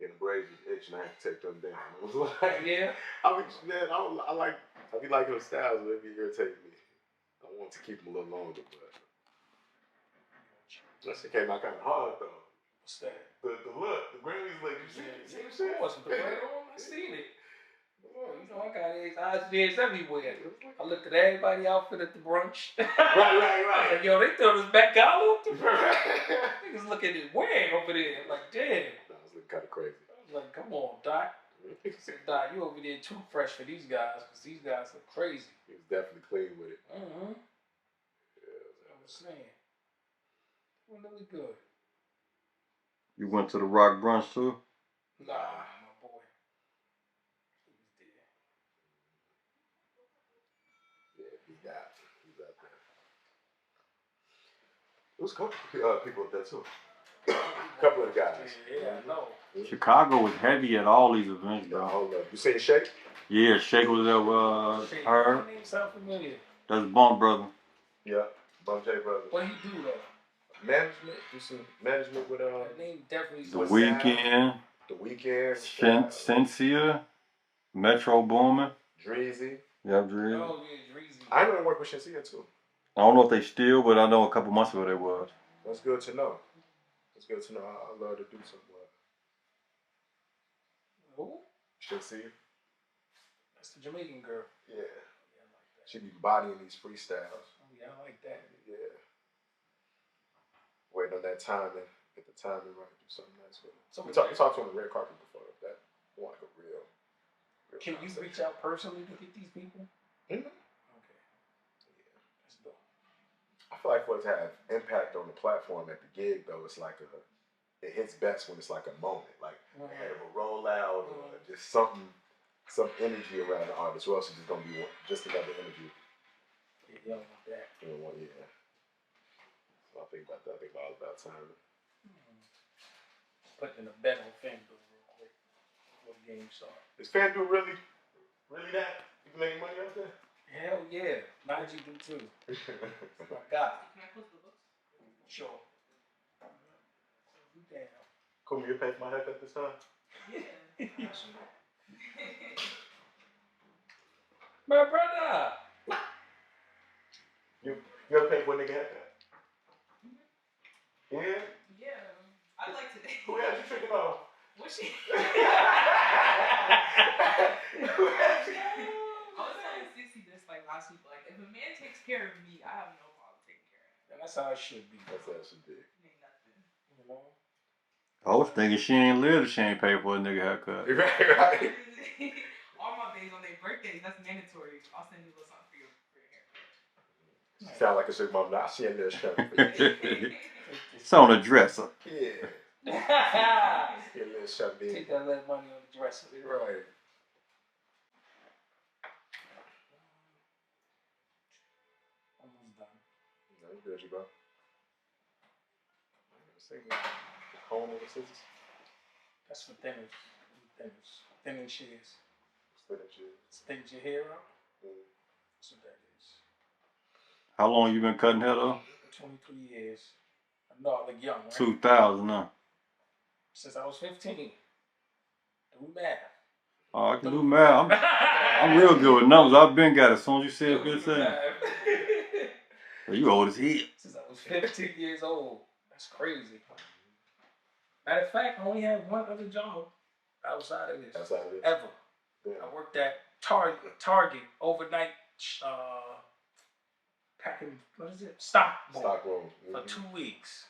And the braids was itching. I had to take them down. I was like, yeah. I be liking those styles, but it be irritating me. I want to keep them a little longer, but that shit came out kind of hard though. What's that? The look, the Grammys, like you see the shit. Of course, the right on. I seen it. Oh, you know, I got eyes everywhere. I looked at everybody outfit at the brunch. Right. Like, yo, they throw this back collar up the front. Niggas looking at his wig over there. I'm like, damn. That was looking kind of crazy. I was like, come on, Doc. I said, Doc, you over there too fresh for these guys, because these guys look crazy. He was definitely clean with it. Mm-hmm. Yeah, I was saying. Well, really good. You went to the Rock brunch too? Nah, my boy. He was there. Yeah, he's out there. There was a couple people up there too. A couple of the guys. Yeah, I know. Chicago was heavy at all these events, bro. Hold up. You seen Shake? Yeah, Shake was there. Her. That name sound familiar. That's Bump Brother. Yeah, Bump J Brother. What he do though? Management. Do some management with That name definitely. The Weeknd. The Weeknd. Cynthia. Metro Boomin. Dreezy. Yeah, Dreezy. Oh yeah, Dreezy. I know they work with Shensia too. I don't know if they still, but I know a couple months ago they was. That's good to know. It's good to know. I love to do some work. Who? Shensia. That's the Jamaican girl. Yeah. Yeah, I like that. She be bodying these freestyles. Oh, yeah, I like that. Yeah. Waiting on that timing, get the timing right, do something nice with it. So we talked to him on the red carpet before. That like a real Can you reach out personally to get these people? Mm-hmm. Okay. Yeah. That's dope. I feel like for it to have impact on the platform at the gig though, it's like it hits best when it's like a moment, like ahead of a rollout or just some energy around the artist, or else it's just gonna be just another interview. Yeah, you don't want that. Yeah. So I think about that. I think all about timing. Put in a bet on FanDuel real quick before the game starts. Is FanDuel really that? You can make money out there? Hell yeah. Najee do too. My God. Can I close the books? Sure. Damn. Cool, you pay for my haircut this time? Yeah. My brother. You ever pay for a nigga haircut? Yeah? Yeah. I'd like to. Who had you tricking off? What's she? Who had you? I was telling Sissy this like last week. Like, if a man takes care of me, I have no problem taking care of him. And that's how it should be. That's how it should be. Ain't nothing. You know? I was thinking she ain't live if she ain't pay for a nigga haircut. Right. All my babies on their birthdays, that's mandatory. I'll send you a little something for your hair. Sound like a sugar mom. Nah, she ain't little shrimp. It's on the dresser. Yeah. Yeah, little shrimp. Take that little money on the dresser. Right. Almost done. No, you good, you go. Home with the scissors? That's for thinners. Thinning shears. Spinach. Stings your hair out. That's what that is. How long you been cutting hair though? 23 years. I know I look young, right? 2000, huh? Since I was 15. Do math. Oh, I can do math. I'm real good with numbers. I've been got it as soon as you said 15. You old as hell. Since I was 15 years old. That's crazy. Matter of fact, I only had one other job outside of this. Ever. Yeah. I worked at Target overnight packing, what is it? Stock room. For 2 weeks.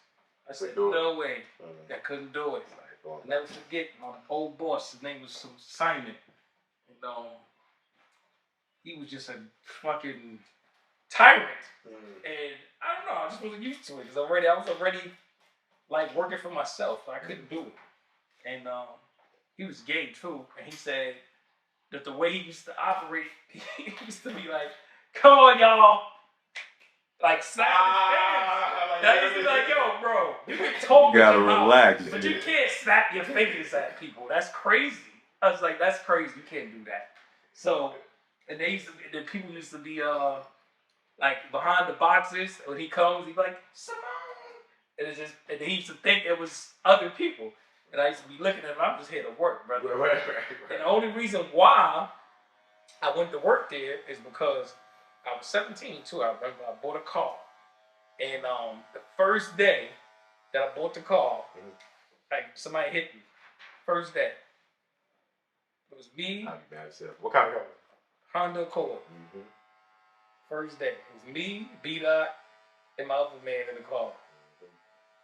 I said, no way. I couldn't do it. I'll never forget my old boss, his name was Simon. And he was just a fucking tyrant. And I don't know, I just wasn't used to it. Because I was already like working for myself. I couldn't do it. And he was gay too. And he said that the way he used to operate, he used to be like, come on, y'all. Like, snap his fingers. That used to be like, yo, bro, you can talk You gotta relax, but you can't snap your fingers at people. That's crazy. I was like, that's crazy. You can't do that. So, and then people used to be like behind the boxes. When he comes, he'd be like, Simone, And it's just, and he used to think it was other people. And I used to be looking at him, I'm just here to work, brother. Right. And the only reason why I went to work there is because I was 17 too. I remember I bought a car. And the first day that I bought the car, like somebody hit me. First day. It was me. I'd be mad as hell. What kind of car? Honda Accord. First day. It was me, B-Dot, and my other man in the car.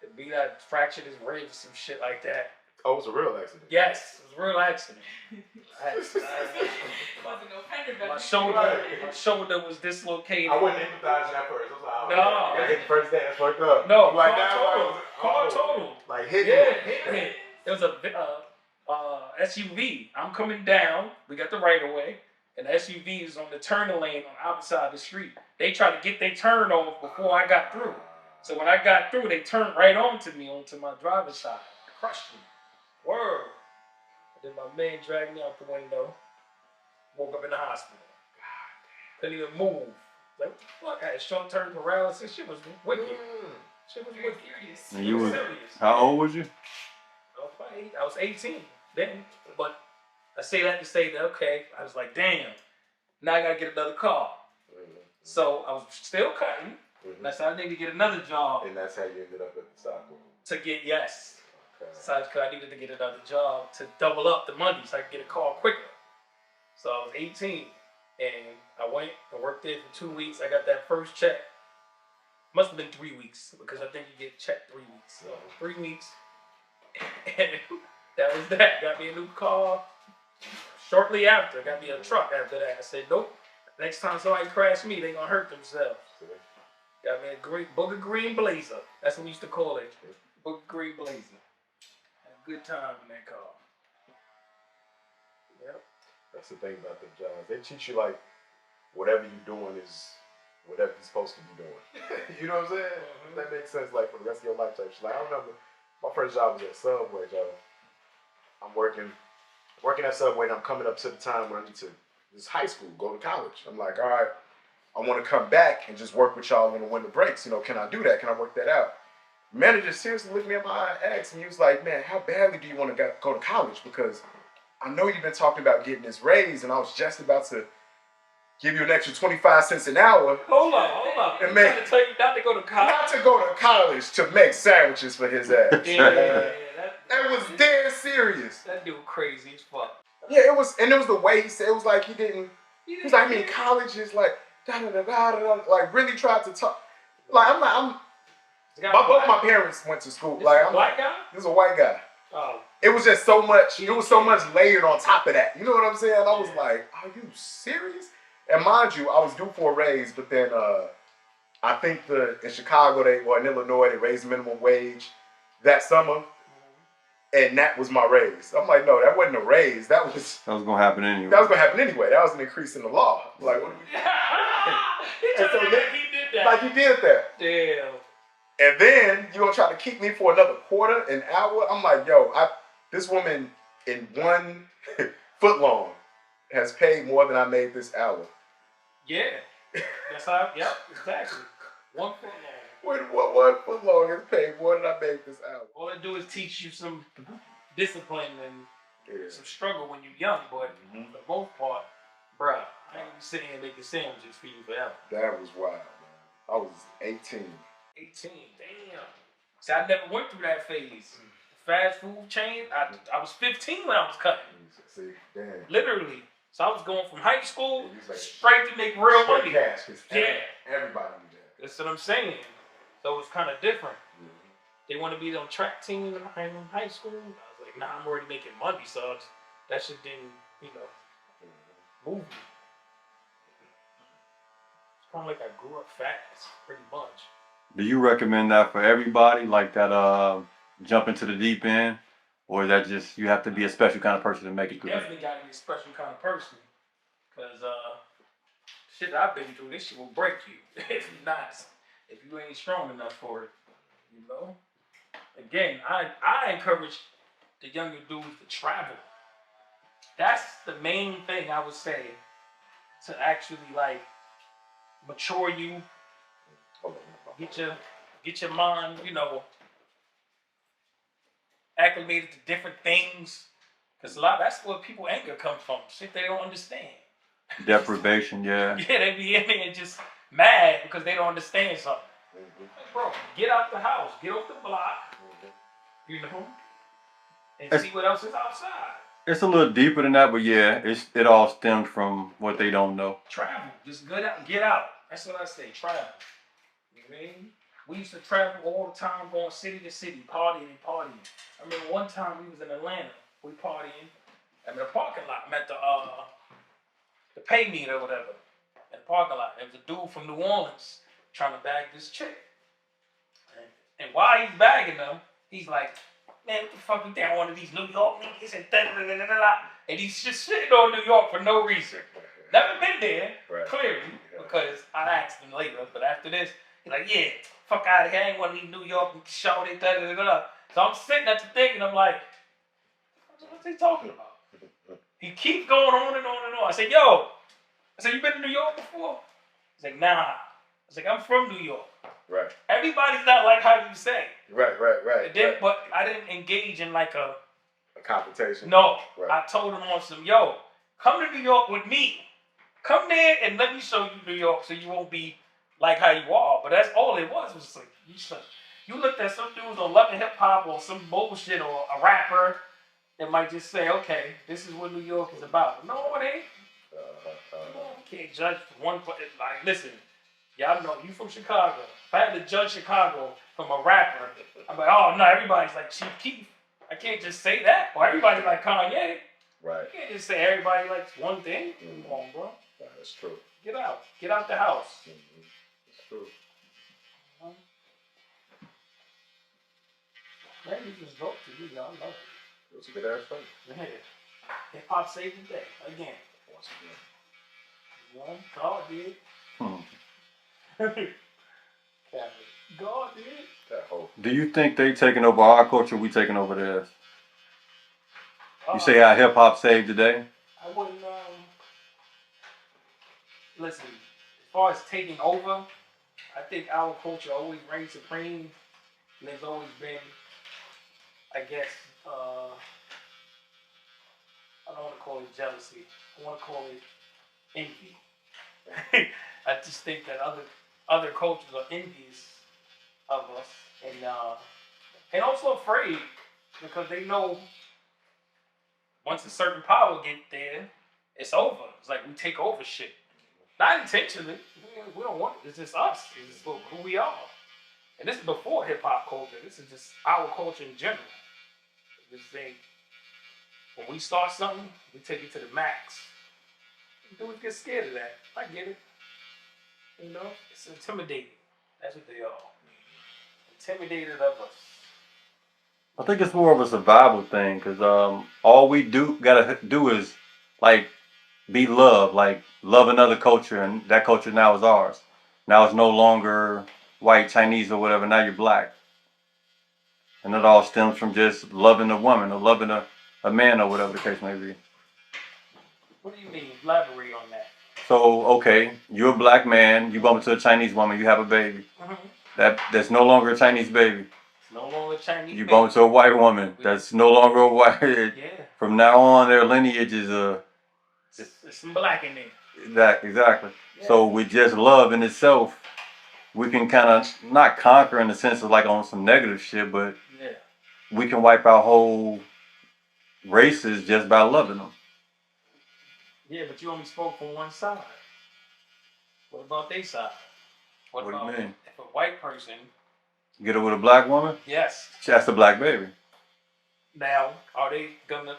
And B-Dot fractured his ribs, some shit like that. Oh, it was a real accident? Yes, it was a real accident. My shoulder was dislocated. I wasn't empathizing at first. I was like, no. I hit the first day, that's fucked up. No, like car total. Like hit me. It was a SUV. I'm coming down. We got the right of way. And the SUV is on the turning lane on the opposite side of the street. They tried to get their turn off before I got through. So when I got through, they turned right onto me, onto my driver's side. Crushed me. Word. And then my man dragged me out the window. Woke up in the hospital. Couldn't even move. Like, what the fuck? I had short-term paralysis. Shit was wicked. Shit was wicked. And you was, how old was you? I was 18 then. But I say that to say that, okay, I was like, damn, now I gotta get another car. So I was still cutting. And I said, I need to get another job. And that's how you ended up at the stockroom. To get, yes. Okay. So I needed to get another job to double up the money so I could get a car quicker. So I was 18 and I went and worked there for 2 weeks. I got that first check. Must have been 3 weeks because I think you get checked 3 weeks. So 3 weeks. And that was that. Got me a new car. Shortly after, got me a truck after that. I said, nope. Next time somebody crash me, they gonna hurt themselves. Got me a Booger Green Blazer. That's what we used to call it. Booger Green Blazer. Had a good time in that car. Yep. That's the thing about them jobs. They teach you like whatever you're doing is whatever you're supposed to be doing. You know what I'm saying? That makes sense. Like for the rest of your life type shit. Like I remember my first job was at Subway, Joe. I'm working at Subway and I'm coming up to the time where I need to this high school, go to college. I'm like, all right, I want to come back and just work with y'all on the winter breaks. You know, can I do that? Can I work that out? Manager seriously looked me in my eye and asked me, he was like, man, how badly do you want to go to college? Because I know you've been talking about getting this raise, and I was just about to give you an extra 25 cents an hour. Hold on. And make, trying to tell you not to go to college? Not to go to college to make sandwiches for his ass. That was dead serious. That dude crazy as fuck. Yeah, it was, and it was the way he said, it was like he was like, I mean, college is like, like really tried to talk. Like, both my parents went to school. This like, a white guy? This is a white guy. Oh. It was just so much, it was so much layered on top of that. You know what I'm saying? I was like, are you serious? And mind you, I was due for a raise, but then I think in Chicago, in Illinois, they raised minimum wage that summer. And that was my raise. I'm like, no, that wasn't a raise. That was gonna happen anyway. That was gonna happen anyway. That was an increase in the law. Like, what do we he did that. Like he did that. Damn. And then you gonna try to keep me for another quarter, an hour? I'm like, yo, this woman in 1 foot long has paid more than I made this hour. Yeah. That's how. Yep. Exactly. 1 foot long. One foot long is paid more than I made this hour. All it do is teach you some discipline and some struggle when you're young, but for the most part, bruh, I ain't gonna be sitting here making sandwiches for you forever. That was wild, man. I was 18. 18, damn. See, I never went through that phase. The fast food chain, I was 15 when I was cutting. See, damn. Literally. So I was going from high school like, straight to make real money. Cash, yeah. Everybody knew that. That's what I'm saying. So it was kind of different. They want to be on track team in high school. I was like, nah, I'm already making money, so that shit didn't, move me. It's kind of like I grew up fast, pretty much. Do you recommend that for everybody, like that jump into the deep end? Or is that just, you have to be a special kind of person to make it through? You definitely got to be a special kind of person. Because shit I've been through, this shit will break you. If you ain't strong enough for it, Again, I encourage the younger dudes to travel. That's the main thing I would say to actually mature you, get your mind, acclimated to different things. Because that's where people anger comes from. Shit they don't understand. Deprivation, yeah. Yeah, they be in there just mad because they don't understand something. Like, bro, get out the house, get off the block, you know, and see what else is outside. It's a little deeper than that, but yeah, it all stems from what they don't know. Travel, just get out. That's what I say, travel. You know what I mean? We used to travel all the time, going city to city, partying. I remember one time we was in Atlanta, we partying. I'm in the parking lot, I'm at the pay meter or whatever, in the parking lot. There was a dude from New Orleans trying to bag this chick. And while he's bagging them, he's like, man, what the fuck you think? One of these New York niggas and da-da-da-da-da-da. And he's just shitting on New York for no reason. Never been there, clearly, because I asked him later. But after this, he's like, yeah, fuck out of here. I ain't one of these New York shawty, da-da-da-da. So I'm sitting at the thing and I'm like, what's he talking about? He keeps going on and on and on. I said, yo. I said, you been to New York before? He's like, nah. I was like, I'm from New York. Right. Everybody's not like how you say. Right. But I didn't engage in like a confrontation. No. Right. I told him on some, yo, come to New York with me. Come there and let me show you New York so you won't be like how you are. But that's all it was. It was like, you looked at some dudes on Love and Hip Hop or some bullshit or a rapper that might just say, okay, this is what New York is about. No, it ain't. You can't judge one. Like, listen, y'all know you from Chicago. If I had to judge Chicago from a rapper, I'm like, oh no, everybody's like Chief Keef. I can't just say that. Or everybody like Kanye. Right. You can't just say everybody likes one thing. Come on, bro. That's true. Get out. Get out the house. It's true. Maybe just vote to you, y'all love it. It was a good ass thing. Yeah. Hip hop saved the day. Again. Once again. One, God did. God did. That whole. Do you think they taking over our culture? We taking over theirs? You say how hip hop saved the day? I wouldn't. Listen. As far as taking over, I think our culture always reigns supreme, and there's always been, I guess, I don't want to call it jealousy. I want to call it envy. I just think that other cultures are envious of us, and also afraid because they know once a certain power get there, it's over. It's like we take over shit. Not intentionally. We don't want it. It's just us. It's just who we are. And this is before hip hop culture. This is just our culture in general. This thing. When we start something, we take it to the max. Dudes get scared of that. I get it. You know, it's intimidating. That's what they are. Intimidated of us. I think it's more of a survival thing, because all we gotta do is like be love, like love another culture, and that culture now is ours. Now it's no longer white, Chinese, or whatever. Now you're black, and it all stems from just loving a woman or loving a man or whatever the case may be. What do you mean? Elaborate on that. So okay, you're a black man. You bump into a Chinese woman. You have a baby. That's no longer a Chinese baby. It's no longer a Chinese. You bump into a white woman. That's no longer a white. Yeah. From now on, their lineage is There's some black in there. Exactly. Yeah. So with just love in itself, we can kind of not conquer in the sense of like on some negative shit, but we can wipe out whole races just by loving them. Yeah, but you only spoke from one side. What about their side? What do you mean? If a white person get it with a black woman? Yes. That's a black baby. Now, are they gonna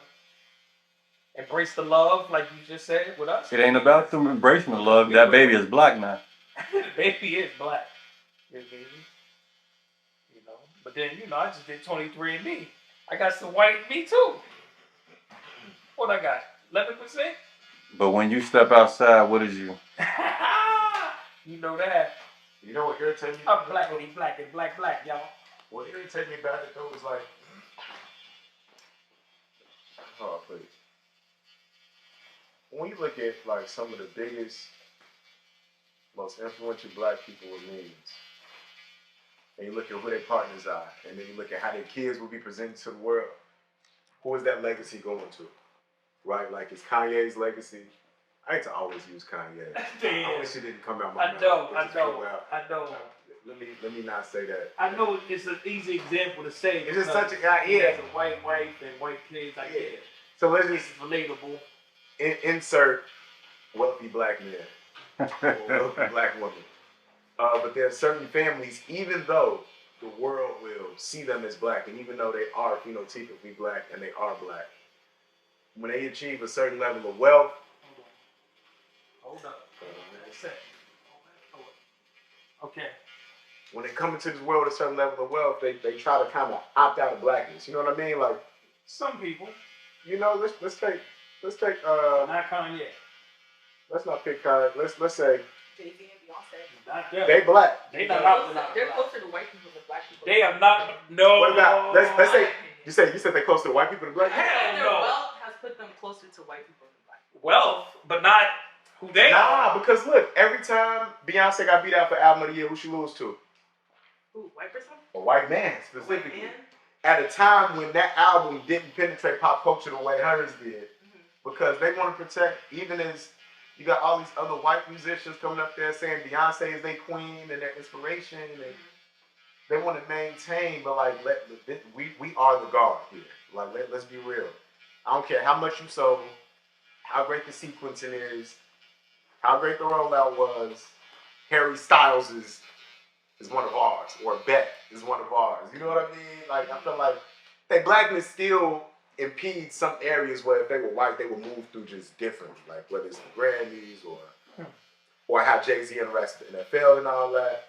embrace the love like you just said with us? It ain't about them embracing the love. That baby is black now. The baby is black. Yeah, baby. You know. But then, I just did 23andMe. I got some white in me too. What I got? 11%? But when you step outside, what is you? You know that. You know what irritates me? I'm black, y'all. What irritates me about it though is like, oh please. When you look at like some of the biggest, most influential black people with means, and you look at who their partners are, and then you look at how their kids will be presented to the world, who is that legacy going to? Right? Like, it's Kanye's legacy. I hate to always use Kanye. I wish it didn't come out my mouth. I know. Let me not say that. I know it's an easy example to say. It's just such a guy. Yeah. As a white wife and white kids, I get it. So let's just relatable. Insert wealthy black man or wealthy black woman. But there are certain families, even though the world will see them as black, and even though they are phenotypically black and they are black, when they achieve a certain level of wealth, hold up. Okay. When they come into this world with a certain level of wealth, they try to kind of opt out of blackness. You know what I mean? Like, some people. You know, let's take not Kanye. Let's not pick Kanye. Let's say Jay-Z and Beyonce. Not them. They black. They're closer to white people than black people. They are not. No. What about let's say you said they closer to white people than black people? Hell their no. wealth has put them closer to white people than black people. Wealth, but not who they are. Nah, because look, every time Beyonce got beat out for album of the year, who she lose to? Who, white person? A white man specifically. White man? At a time when that album didn't penetrate pop culture the way hers did, because they want to protect, even as you got all these other white musicians coming up there saying Beyonce is their queen and their inspiration, and they want to maintain, but like we are the guard here. Like let's be real. I don't care how much you sold, how great the sequencing is, how great the rollout was. Harry Styles is one of ours, or Beck is one of ours. You know what I mean? Like, I feel like their blackness still impedes some areas where if they were white, they would move through just differently. Like whether it's the Grammys or how Jay-Z interacts with the NFL and all that.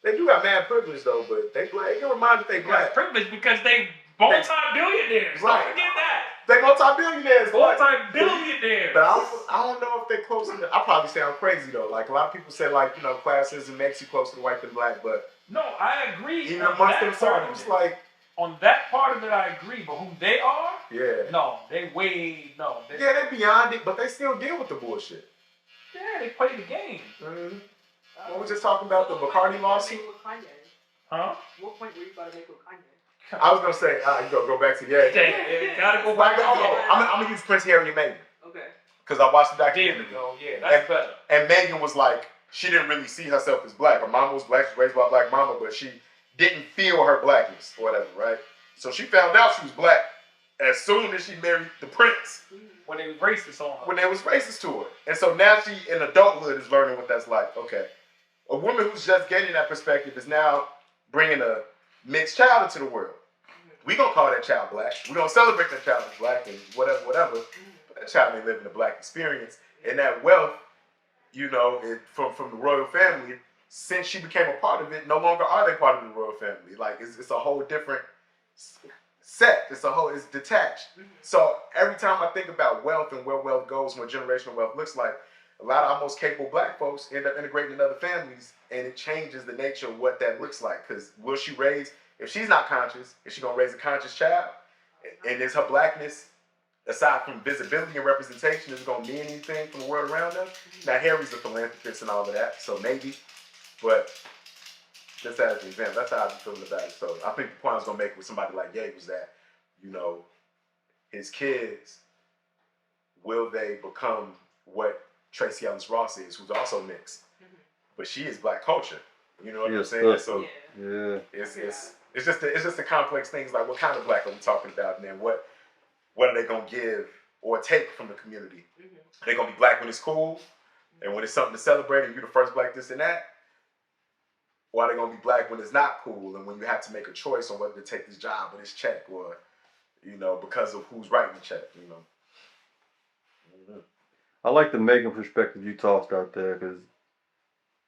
They do got mad privilege though, but they black. They remind that they black. Privilege because they multi-billionaires. Right. Don't forget that. They multi-billionaires. Multi-billionaires. But I don't know if they're close enough. I probably sound crazy though. Like a lot of people say, like, you know, classism makes you closer to white than black. But no, I agree. Even amongst themselves, like on that part of it, I agree. But who they are? Yeah. No, they no. They're beyond it, but they still deal with the bullshit. Yeah, they play the game. Mm-hmm. What was just talking about the Bacardi lawsuit? Huh? What point were you about to make with Kanye? I was gonna say, you go back to gotta go back. I'm gonna use Prince Harry and Meghan. Okay. Because I watched the documentary. Yeah, that's better. And Meghan was like, she didn't really see herself as black. Her mama was black, she was raised by a black mama, but she didn't feel her blackness or whatever, right? So she found out she was black as soon as she married the prince. When they was racist on her. When they was racist to her. And so now she, in adulthood, is learning what that's like. Okay. A woman who's just getting that perspective is now bringing a mixed child into the world. We gonna call that child black. We gonna celebrate that child as black and whatever. But that child ain't living a black experience. And that wealth, you know, from the royal family, since she became a part of it, no longer are they part of the royal family. Like it's a whole different set. It's detached. So every time I think about wealth and where wealth goes and what generational wealth looks like, a lot of our most capable black folks end up integrating in other families, and it changes the nature of what that looks like. Because will she raise? If she's not conscious, is she going to raise a conscious child? And is her blackness, aside from visibility and representation, is it going to mean anything from the world around them? Now, Harry's a philanthropist and all of that, so maybe. But just as an example, that's how I'm feeling about it. So I think the point I was going to make with somebody like Ye was that, you know, his kids, will they become what Tracy Ellis Ross is, who's also mixed? But she is black culture. You know what I'm saying? So it's just the complex things, like what kind of black are we talking about, and then what are they gonna give or take from the community? Are they gonna be black when it's cool, and when it's something to celebrate, and you're the first black this and that? Or are they gonna be black when it's not cool, and when you have to make a choice on whether to take this job or this check, or you know, because of who's writing the check, you know? I like the Megan perspective you tossed out there, because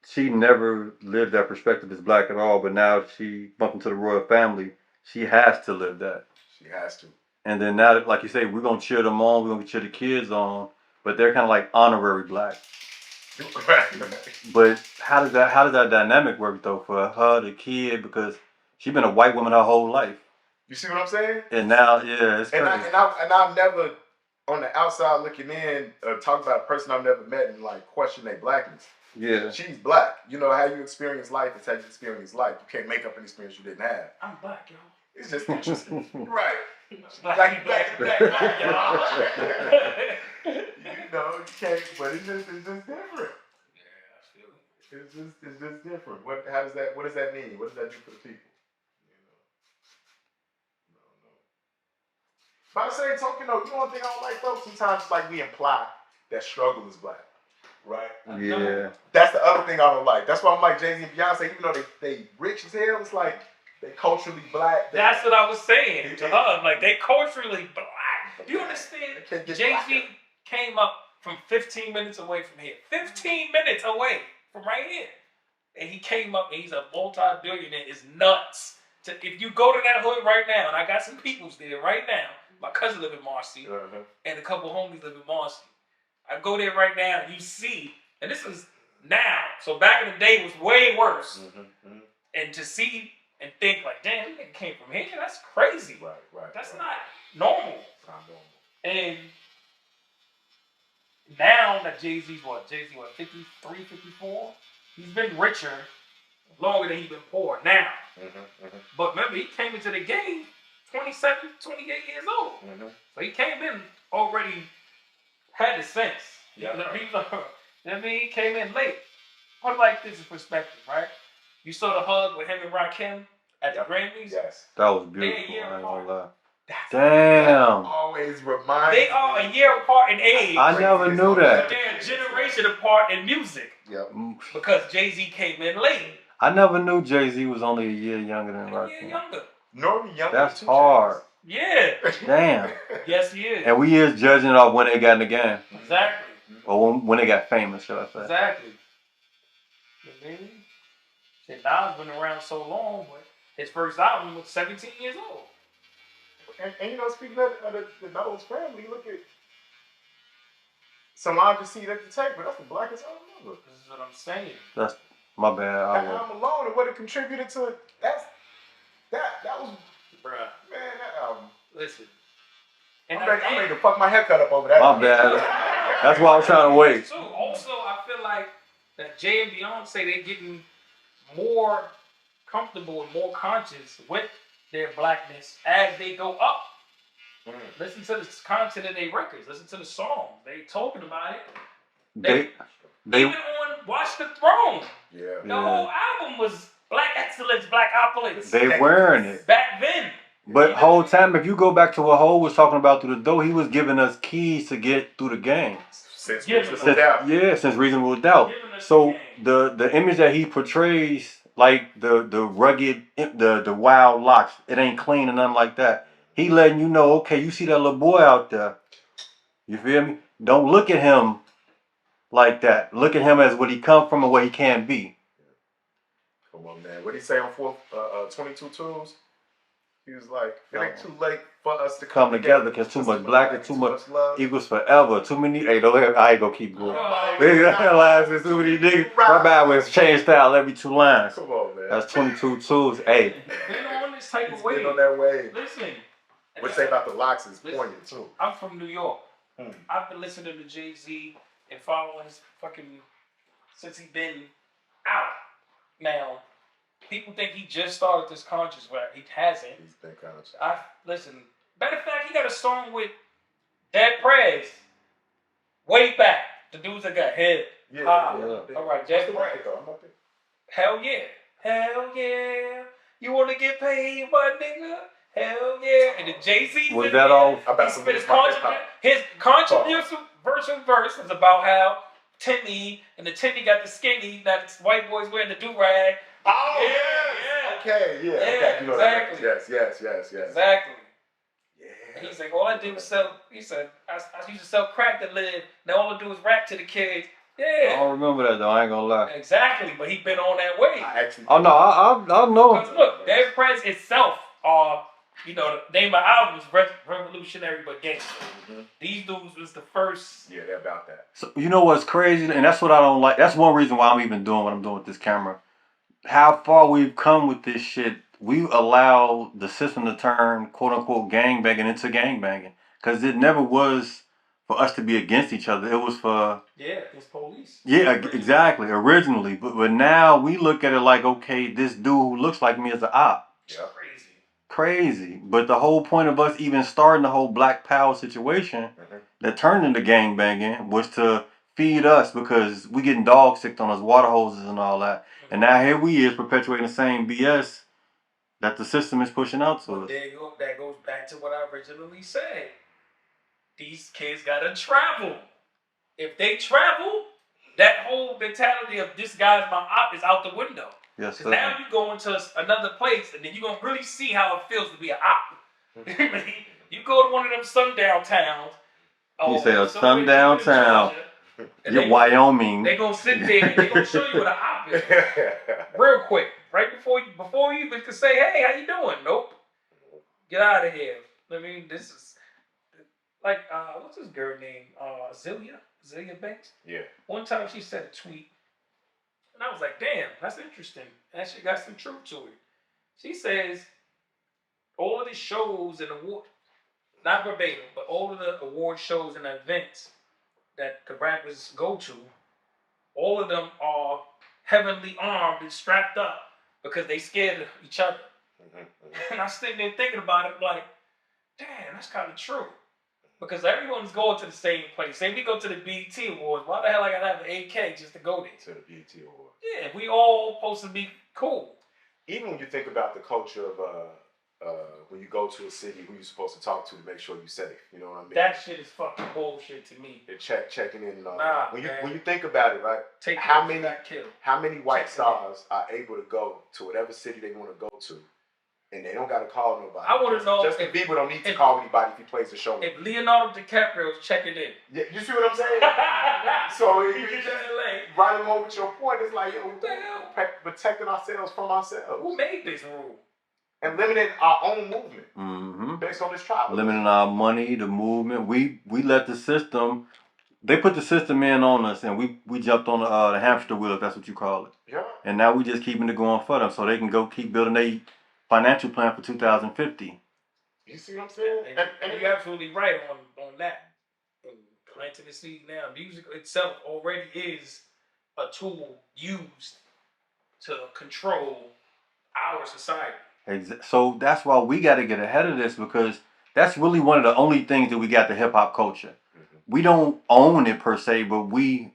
she never lived that perspective as black at all, but now she bumped into the royal family. She has to live that. She has to. And then now, like you say, we're going to cheer them on, we're going to cheer the kids on, but they're kind of like honorary black. But how does that dynamic work though for her, the kid, because she's been a white woman her whole life. You see what I'm saying? And now, yeah, it's crazy. And I've never, on the outside looking in, talk about a person I've never met and like question their blackness. Yeah. She's black. You know how you experience life is how you experience life. You can't make up an experience you didn't have. I'm black, yo. It's just interesting. Right. Black, y'all. You know, you can't, but it's just different. Yeah, I feel it. It's just different. What does that mean? What does that do for the people? You know. No. By the same token, though, you know one thing I don't like though? Sometimes it's like we imply that struggle is black. Right? Yeah. That's the other thing I don't like. That's why I'm like Jay-Z and Beyonce, even though they rich as hell, it's like they culturally black. That's what I was saying to her. Like, they culturally black. Do you understand? Jay-Z came up from 15 minutes away from here. 15 minutes away from right here. And he came up and he's a multi-billionaire. It's nuts. If you go to that hood right now, and I got some peoples there right now, my cousin live in Marcy, and a couple homies live in Marcy. I go there right now and you see, and this is now, so back in the day it was way worse. And to see and think like, damn, this nigga came from here, that's crazy. Right. That's not normal. It's not normal. And now that Jay-Z's 53, 54? He's been richer longer than he's been poor now. But remember, he came into the game 27, 28 years old. So he came in already had the sense. Yeah. He was he came in late. Put it like this in perspective, right? You saw the hug with him and Rakim at the Grammys? Yes. That was beautiful. They're a year I ain't apart. gonna lie. Damn. Always remind They are a year apart in age. I never knew that. But they're a generation apart in music. Yep. Because Jay-Z came in late. I never knew Jay-Z was only a year younger than Rakim. A year younger. Normally younger. That's hard. Yeah. Damn. Yes, he is. And we is judging it off when they got in the game. Exactly. Or when they got famous, should I say. Exactly. You know? And Nas been around so long, but his first album was 17 years old. And you know, speaking of the Knowles family, look at some I just see at the tape, but that's the blackest album ever. This is what I'm saying. That's my bad. That album alone and what it contributed to it, that was, bruh. Man, that album. Listen. I'm ready to fuck my haircut up over that. My bad. That's why I was trying to wait. So also, I feel like that Jay and Beyonce, they're getting more comfortable and more conscious with their blackness as they go up. Listen to the content of their records. Listen to the songs. They talking about it. They even on Watch the Throne. Yeah. The whole album was Black Excellence, Black Opulence. They wearing it. Back then. But whole time, if you go back to what Ho was talking about through the door, he was giving us keys to get through the game. Since Reasonable Doubt. Yeah, since Reasonable Doubt. So the image that he portrays, like the rugged, the wild locks, it ain't clean and nothing like that. He letting you know, okay, you see that little boy out there. You feel me? Don't look at him like that. Look at him as what he come from and what he can be. Come on, man. What did he say on 22 Tools? He was like, it ain't too late for us to come together because too much black and too much love equals forever. Too many. Hey, I ain't gonna keep going. There's too many niggas. My bad was change style every 2 lines. Come on, man. That's 22 Tools. Hey. Been on this type of wave. Been on that wave. Listen. What you say about the locks is poignant too. I'm from New York. I've been listening to Jay-Z and following his fucking since he been out. Now, people think he just started this conscious rap. He hasn't. He's been conscious. Listen. Matter of fact, he got a song with Dead Prez. Way back. The dudes that got hit. Yeah. All right, Dead Prez. Hell yeah. Hell yeah. You want to get paid, my nigga? Hell yeah. And the Jay-Z was that all? His controversial verse was about how Timmy and the Timmy got the skinny that white boys wearing the do-rag. Oh, yeah. Okay, yeah. Okay. You know exactly. Yes. Exactly. Yeah. And he's like, all I did was sell, he said, I used to sell crack to live. Now all I do is rap to the kids. Yeah. I don't remember that though, I ain't gonna lie. Exactly, but he been on that way. I know. Because look, Dead Prez itself are, you know, the name of the album is Revolutionary but Gangster. These dudes was the first. Yeah, they're about that. So you know what's crazy, and that's what I don't like. That's one reason why I'm even doing what I'm doing with this camera. How far we've come with this shit. We allow the system to turn quote unquote gangbanging into gangbanging. Because it never was for us to be against each other. It was for it's police. Yeah, exactly. Originally, but now we look at it like, okay, this dude who looks like me is an op. Yeah. Crazy. But the whole point of us even starting the whole Black Power situation that turned into gangbanging was to feed us because we getting dog sick on us, water hoses and all that. And now here we is perpetuating the same BS that the system is pushing out to us. There you go. That goes back to what I originally said. These kids gotta travel. If they travel, that whole mentality of this guy's my op is out the window. Yes, sir. Now you go into another place and then you're gonna really see how it feels to be an op. You go to one of them sundown towns. You say a sundown town. You're Wyoming. They gonna sit there and they gonna show you what an op is. Real quick. Right before you even can say, hey, how you doing? Nope. Get out of here. I mean, this is like what's this girl name? Zillia Banks? Yeah. One time she said a tweet, and I was like, damn, that's interesting. And she got some truth to it. She says, all of the shows and awards, not verbatim, but all of the award shows and events that the rappers go to, all of them are heavily armed and strapped up because they scared of each other. And I was sitting there thinking about it like, damn, that's kind of true. Because everyone's going to the same place. Say we go to the BET Awards, why the hell I gotta have an AK just to go there? To the BET Awards. Yeah, we all supposed to be cool. Even when you think about the culture of when you go to a city, who you're supposed to talk to make sure you're safe. You know what I mean? That shit is fucking bullshit to me. They're checking in and all that. When you think about it, right? How many white stars are able to go to whatever city they want to go to? And they don't got to call nobody. I want to know. Justin Bieber don't need to call anybody if he plays a show. If Leonardo DiCaprio is checking in. Yeah, you see what I'm saying? So if you just right along with your point, it's like, yo, protecting ourselves from ourselves. Who made this rule? And limiting our own movement based on this travel. Limiting our money, the movement. We let the system. They put the system in on us, and we jumped on the hamster wheel, if that's what you call it. Yeah. And now we just keeping it going for them, so they can go keep building their financial plan for 2050. You see what I'm saying? And you're absolutely right on that. And planting the seed now, music itself already is a tool used to control our society. So that's why we got to get ahead of this, because that's really one of the only things that we got the hip hop culture. We don't own it per se, but we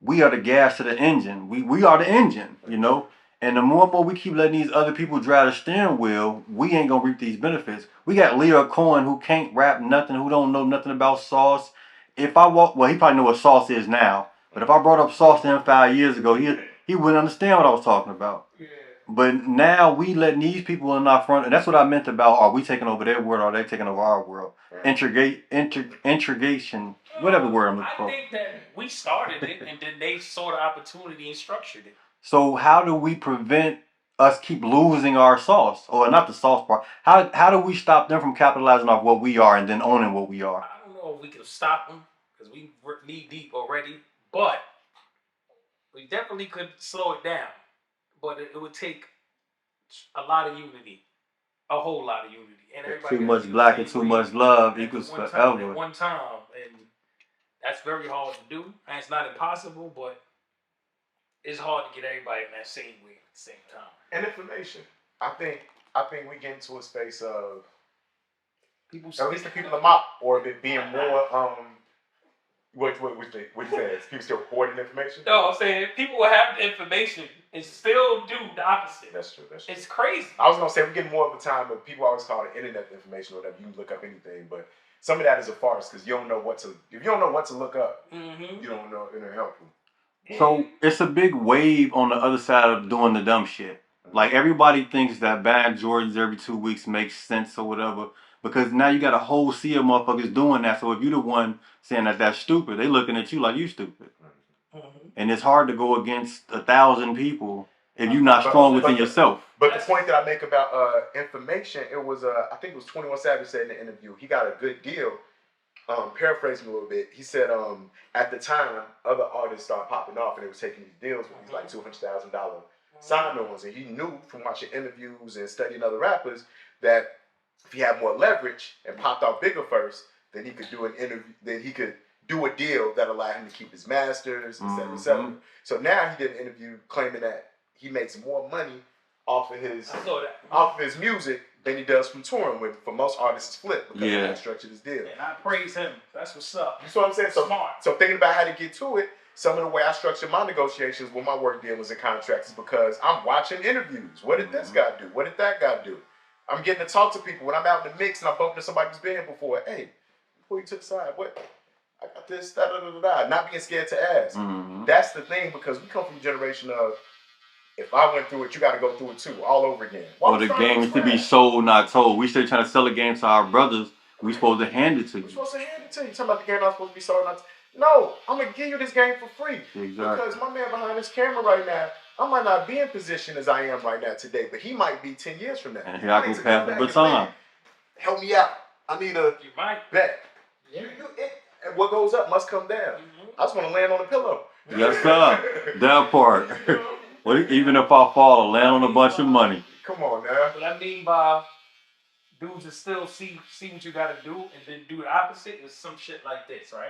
are the gas to the engine. We are the engine, you know. And the more and more we keep letting these other people drive the steering wheel, we ain't gonna reap these benefits. We got Leo Cohen, who can't rap nothing, who don't know nothing about sauce. If I walk, well, he probably know what sauce is now. But if I brought up sauce to him 5 years ago, he wouldn't understand what I was talking about. Yeah. But now we letting these people in our front, and that's what I meant about, are we taking over their world, or are they taking over our world? Integration, whatever word I'm looking for. I think that we started it, and then they saw the opportunity and structured it. So how do we prevent us keep losing our sauce? Or not the sauce part. How do we stop them from capitalizing off what we are and then owning what we are? I don't know if we can stop them, because we knee deep already. But we definitely could slow it down. But it would take a lot of unity. A whole lot of unity. And everybody too much black and too much love equals forever. At one time. And that's very hard to do. And it's not impossible, but it's hard to get everybody in that same way at the same time. And information. I think we get into a space of people, at least the people in my orbit, being more what you say? People still hoarding information? No, I'm saying people will have the information and still do the opposite. That's true. It's crazy. I was gonna say we get more of a time, but people always call it internet information or whatever. You can look up anything, but some of that is a farce because you don't know what to. If you don't know what to look up, you don't know it'll help you. So it's a big wave on the other side of doing the dumb shit. Like everybody thinks that buying Jordans every 2 weeks makes sense or whatever. Because now you got a whole sea of motherfuckers doing that. So if you're the one saying that that's stupid, they looking at you like you stupid. And it's hard to go against 1,000 people if you're not strong within yourself. But the point that I make about information, it was I think it was 21 Savage said in the interview, he got a good deal. Paraphrasing a little bit, he said at the time other artists started popping off and they were taking these deals with these like $200,000 sign ones, and he knew from watching interviews and studying other rappers that if he had more leverage and popped off bigger first, then he could do an interview. Then he could do a deal that allowed him to keep his masters, et cetera, et cetera. So now he did an interview claiming that he makes more money off of his music than he does from touring, with for most artists it's flip because of how he structured his deal. And I praise him. That's what's up. You see what I'm saying? So, smart. So thinking about how to get to it, some of the way I structure my negotiations with my work dealers and contracts is because I'm watching interviews. What did this guy do? What did that guy do? I'm getting to talk to people when I'm out in the mix and I bump into somebody who's been here before. Hey, who you to the side? What? I got this, da da da da. Not being scared to ask. That's the thing, because we come from a generation of, if I went through it, you got to go through it too, all over again. Or the game is to be sold, not told. We still trying to sell the game to our brothers. We supposed to hand it to you. We're supposed to hand it to you. Talking about the game not supposed to be sold, not. No, I'm gonna give you this game for free. Exactly. Because my man behind this camera right now, I might not be in position as I am right now today, but he might be 10 years from now. And here I can pass the baton. Help me out. I need a bet. Yeah. And what goes up must come down. I just want to land on the pillow. Yes, sir. That part. Even if I fall, land on a bunch of money. Come on now. What I mean by dudes that still see what you gotta do and then do the opposite is some shit like this, right?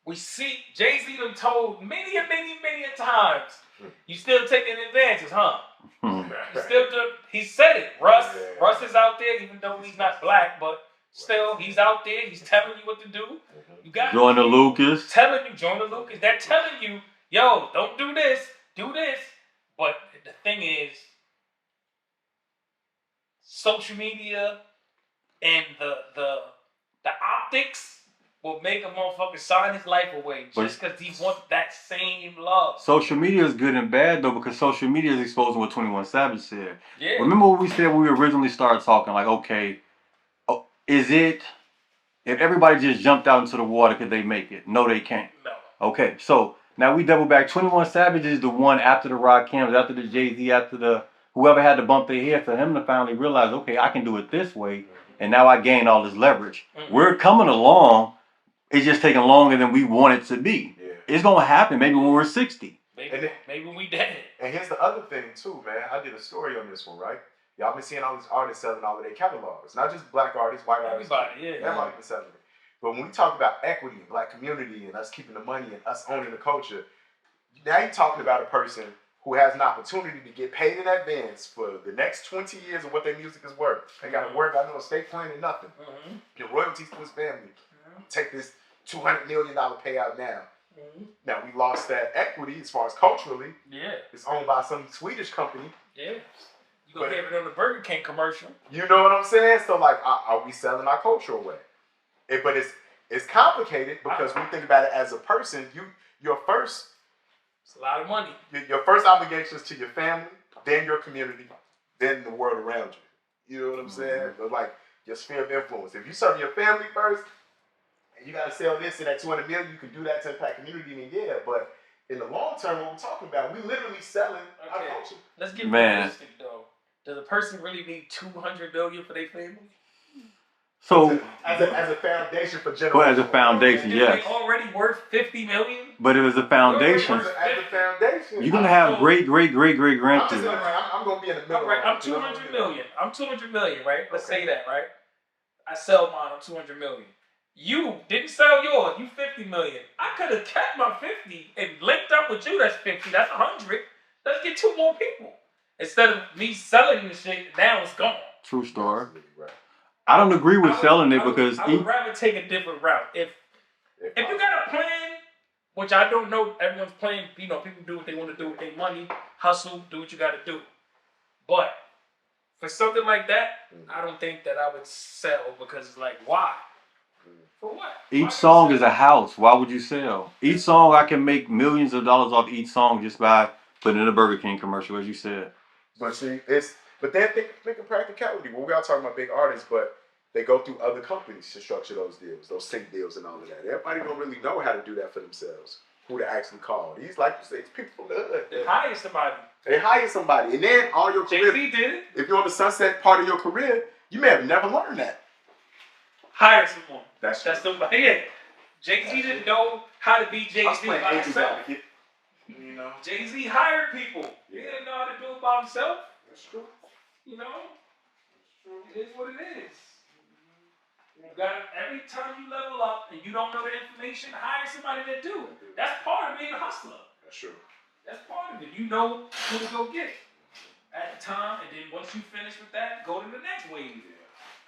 We see Jay-Z done told many a times, you still taking advances, huh? He said it. Russ is out there, even though he's not black, but still he's out there. He's telling you what to do. You got Join the Lucas. Join the Lucas. They're telling you, yo, don't do this, do this. But the thing is, social media and the optics will make a motherfucker sign his life away just because he wants that same love. Social media is good and bad though, because social media is exposing what 21 Savage said. Yeah. Remember what we said when we originally started talking? Like, okay, is it, if everybody just jumped out into the water, could they make it? No, they can't. No. Okay, so now we double back. 21 Savage is the one after the Rakim, after the Jay-Z, after the whoever had to bump their head, for him to finally realize, okay, I can do it this way, and now I gain all this leverage. We're coming along. It's just taking longer than we want it to be. Yeah. It's gonna happen maybe when we're 60. Maybe we dead. And here's the other thing too, man. I did a story on this one, right? Y'all been seeing all these artists selling all of their catalogs. Not just black artists, white artists. Everybody, yeah. Everybody been selling it. But when we talk about equity, black community, and us keeping the money and us owning the culture, now you're talking about a person who has an opportunity to get paid in advance for the next 20 years of what their music is worth. They got to work, I know, estate planning, nothing. Get royalties to his family. Take this $200 million payout now. Now we lost that equity as far as culturally. Yeah. It's owned by some Swedish company. Yeah. You gonna have it on the Burger King commercial. You know what I'm saying? So like, are we selling our culture away? But it's complicated because we think about it as a person. Your first. It's a lot of money. Your first obligation is to your family, then your community, then the world around you. You know what I'm saying? But like your sphere of influence. If you serve your family first, and you got to sell this and that $200 million, you can do that to impact community, and yeah. But in the long term, what we're talking about, we literally selling our culture. Let's get realistic though. Does a person really need $200 million for their family? So as a foundation for generations. Well, as a foundation, yes. They already worth $50 million. But it was a foundation. As a foundation, you're gonna have great grandchildren. I'm gonna be in the middle. All right, I'm $200 million. I'm $200 million, right? Let's say that, right? I sell mine. I'm $200 million. You didn't sell yours. You $50 million. I could have kept my 50 and linked up with you. That's 50. That's 100. Let's get 2 more people. Instead of me selling the shit, now it's gone. True story. I don't agree with selling it because I would rather take a different route. If you got a plan, which I don't know, everyone's plan. You know, people do what they want to do with their money, hustle, do what you got to do. But for something like that, I don't think that I would sell because it's like, why? For what? Each song is a house. Why would you sell? Each song, I can make millions of dollars off each song just by putting in a Burger King commercial, as you said. But see, but then think of practicality. Well, we all talking about big artists, but they go through other companies to structure those deals, those sync deals and all of that. Everybody don't really know how to do that for themselves. Who to actually call. These, like you say, it's people from the hood. They hire somebody. They hire somebody. And then all your career. Jay-Z did it. If you're on the sunset part of your career, you may have never learned that. Hire someone. That's somebody. Yeah. Jay-Z didn't know how to be Jay-Z by himself. You know? Jay-Z hired people. He didn't know how to do it by himself. That's true. You know? It is what it is. Every time you level up and you don't know the information, hire somebody that do. That's part of being a hustler. That's true. That's part of it. You know who to go get at the time, and then once you finish with that, go to the next wave.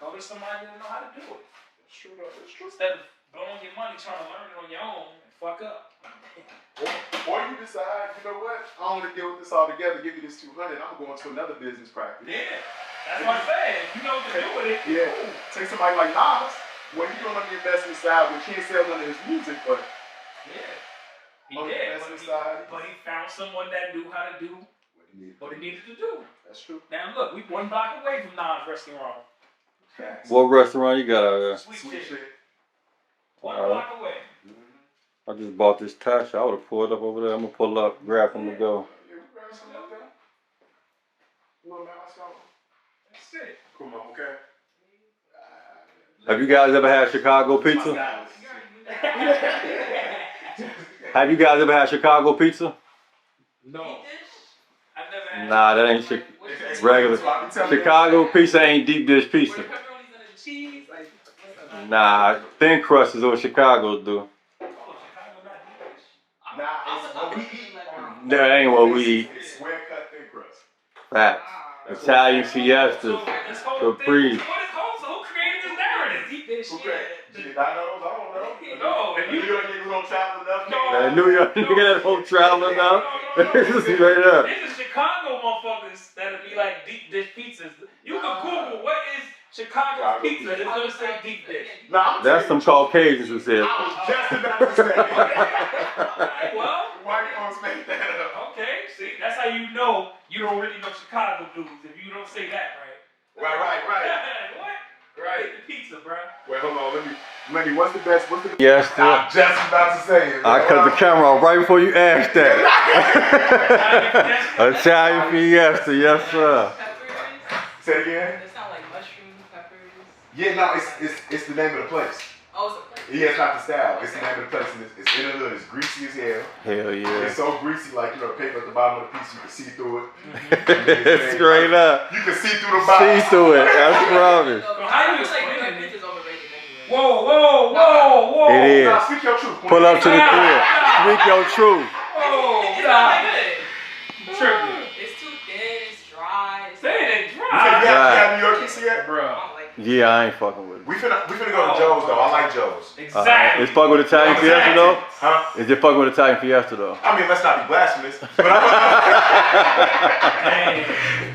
Go to somebody that know how to do it. That's true though. That's true. Instead of blowing your money trying to learn it on your own and fuck up. Or you decide, you know what? I don't want to deal with this all together. Give me this $200. I'm going to another business practice. Yeah, that's what I'm saying. If you know what to do with it. Yeah. Take somebody like Nas. What he doing on the investment side, we can't sell none of his music, but he did. But he found someone that knew how to do what he needed to do. That's true. Now look, we 1 block away from Nas restaurant. What restaurant you got out there? Sweet shit. 1 block away. I just bought this Tasha. I would have pulled up over there. I'm gonna pull up, grab from the go. Yeah, we grab some up there. Little mouse on. That's it. Come on, okay. Have you guys ever had Chicago pizza? Have you guys ever had Chicago pizza? No. I've never had. Nah, that ain't regular. Chicago pizza ain't deep dish pizza. Nah, thin crust is what Chicago do. That ain't what we eat. Square cut thin crust. Facts. Italian fiestas. Capri. So who created this narrative? Deep dish. Shit, I know. No, if New York niggas don't travel enough. That New York nigga that don't travel enough. This is straight up. This is Chicago motherfuckers that'll be like deep dish pizzas. You can Google what is Chicago's pizza. It's gonna say deep dish. Nah, that's some Caucasians who said. I was just about to say. Alright, well, white folks make that up. Okay, see, that's how you know you don't really know Chicago dudes if you don't say that right. Right. What? Right. The pizza, bro. Wait, hold on. Let me. What's the best? Yes, sir. I'm just about to say it. I cut the camera off right before you asked that. Italian fiesta, yes, sir. Say it again. It sound like mushroom peppers. Yeah, no, it's the name of the place. Oh, it's a place. Yeah, it's not the style. It's the name of the place, and it's in the hood. It's greasy as hell. Hell yeah. It's so greasy, like, you know, the paper at the bottom of the piece, you can see through it. Straight up. You can see through the bottom. See through it. That's rubbish. How you explain explain it? it? It's overrated anyway. Whoa. It is. Nah, speak your truth. Pull up to the crib. Speak your truth. Whoa, It's not that good. tripping. It's too thin. It's dry. It's Say it You dry. have New York pizza yet? Bro. I don't like it. Yeah, I ain't fucking with it. We finna go to Joe's, though. I like Joe's. Exactly. It's fucking with Italian fiesta though? Huh? Is it fucking with Italian fiesta though? I mean, let's not be blasphemous. But,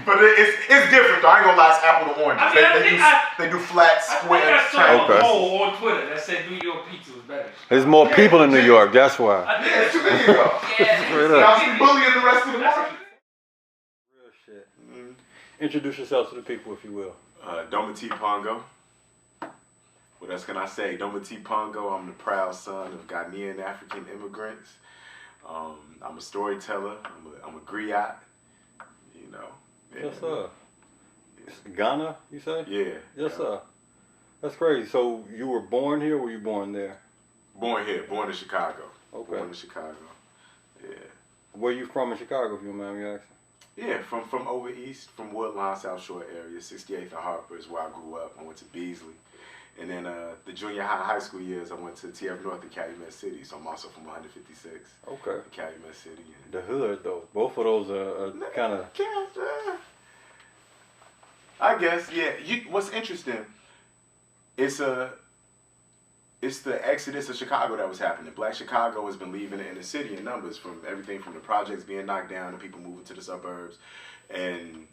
but it's different, though. I ain't gonna lie, it's apple to orange. I mean, They do flat, square. I saw Okay. a poll on Twitter that said New York pizza was better. There's more people in New York, that's why. I think Yeah, it's too many of y'all. Yeah. Straight Y'all up. be bullying the rest of the market. Real shit. Introduce yourself to the people, if you will. Dometi Pongo. What else can I say? Dometi Pongo. I'm the proud son of Ghanaian African immigrants. I'm a storyteller. I'm a griot. You know. Yeah. Yes, sir. Ghana, you say? Yeah. Yes, sir. That's crazy. So you were born here or were you born there? Born here. Born in Chicago. Okay. Born in Chicago. Yeah. Where you from in Chicago, if you don't mind me asking? Yeah, from over east, from Woodlawn, South Shore area. 68th and Harper is where I grew up. I went to Beasley. And then the junior high school years, I went to TF North in Calumet City. So I'm also from 156. Okay. Calumet City. The hood, though. Both of those are kind of... I guess, yeah. What's interesting, it's the exodus of Chicago that was happening. Black Chicago has been leaving the inner city in numbers, from everything from the projects being knocked down to people moving to the suburbs, and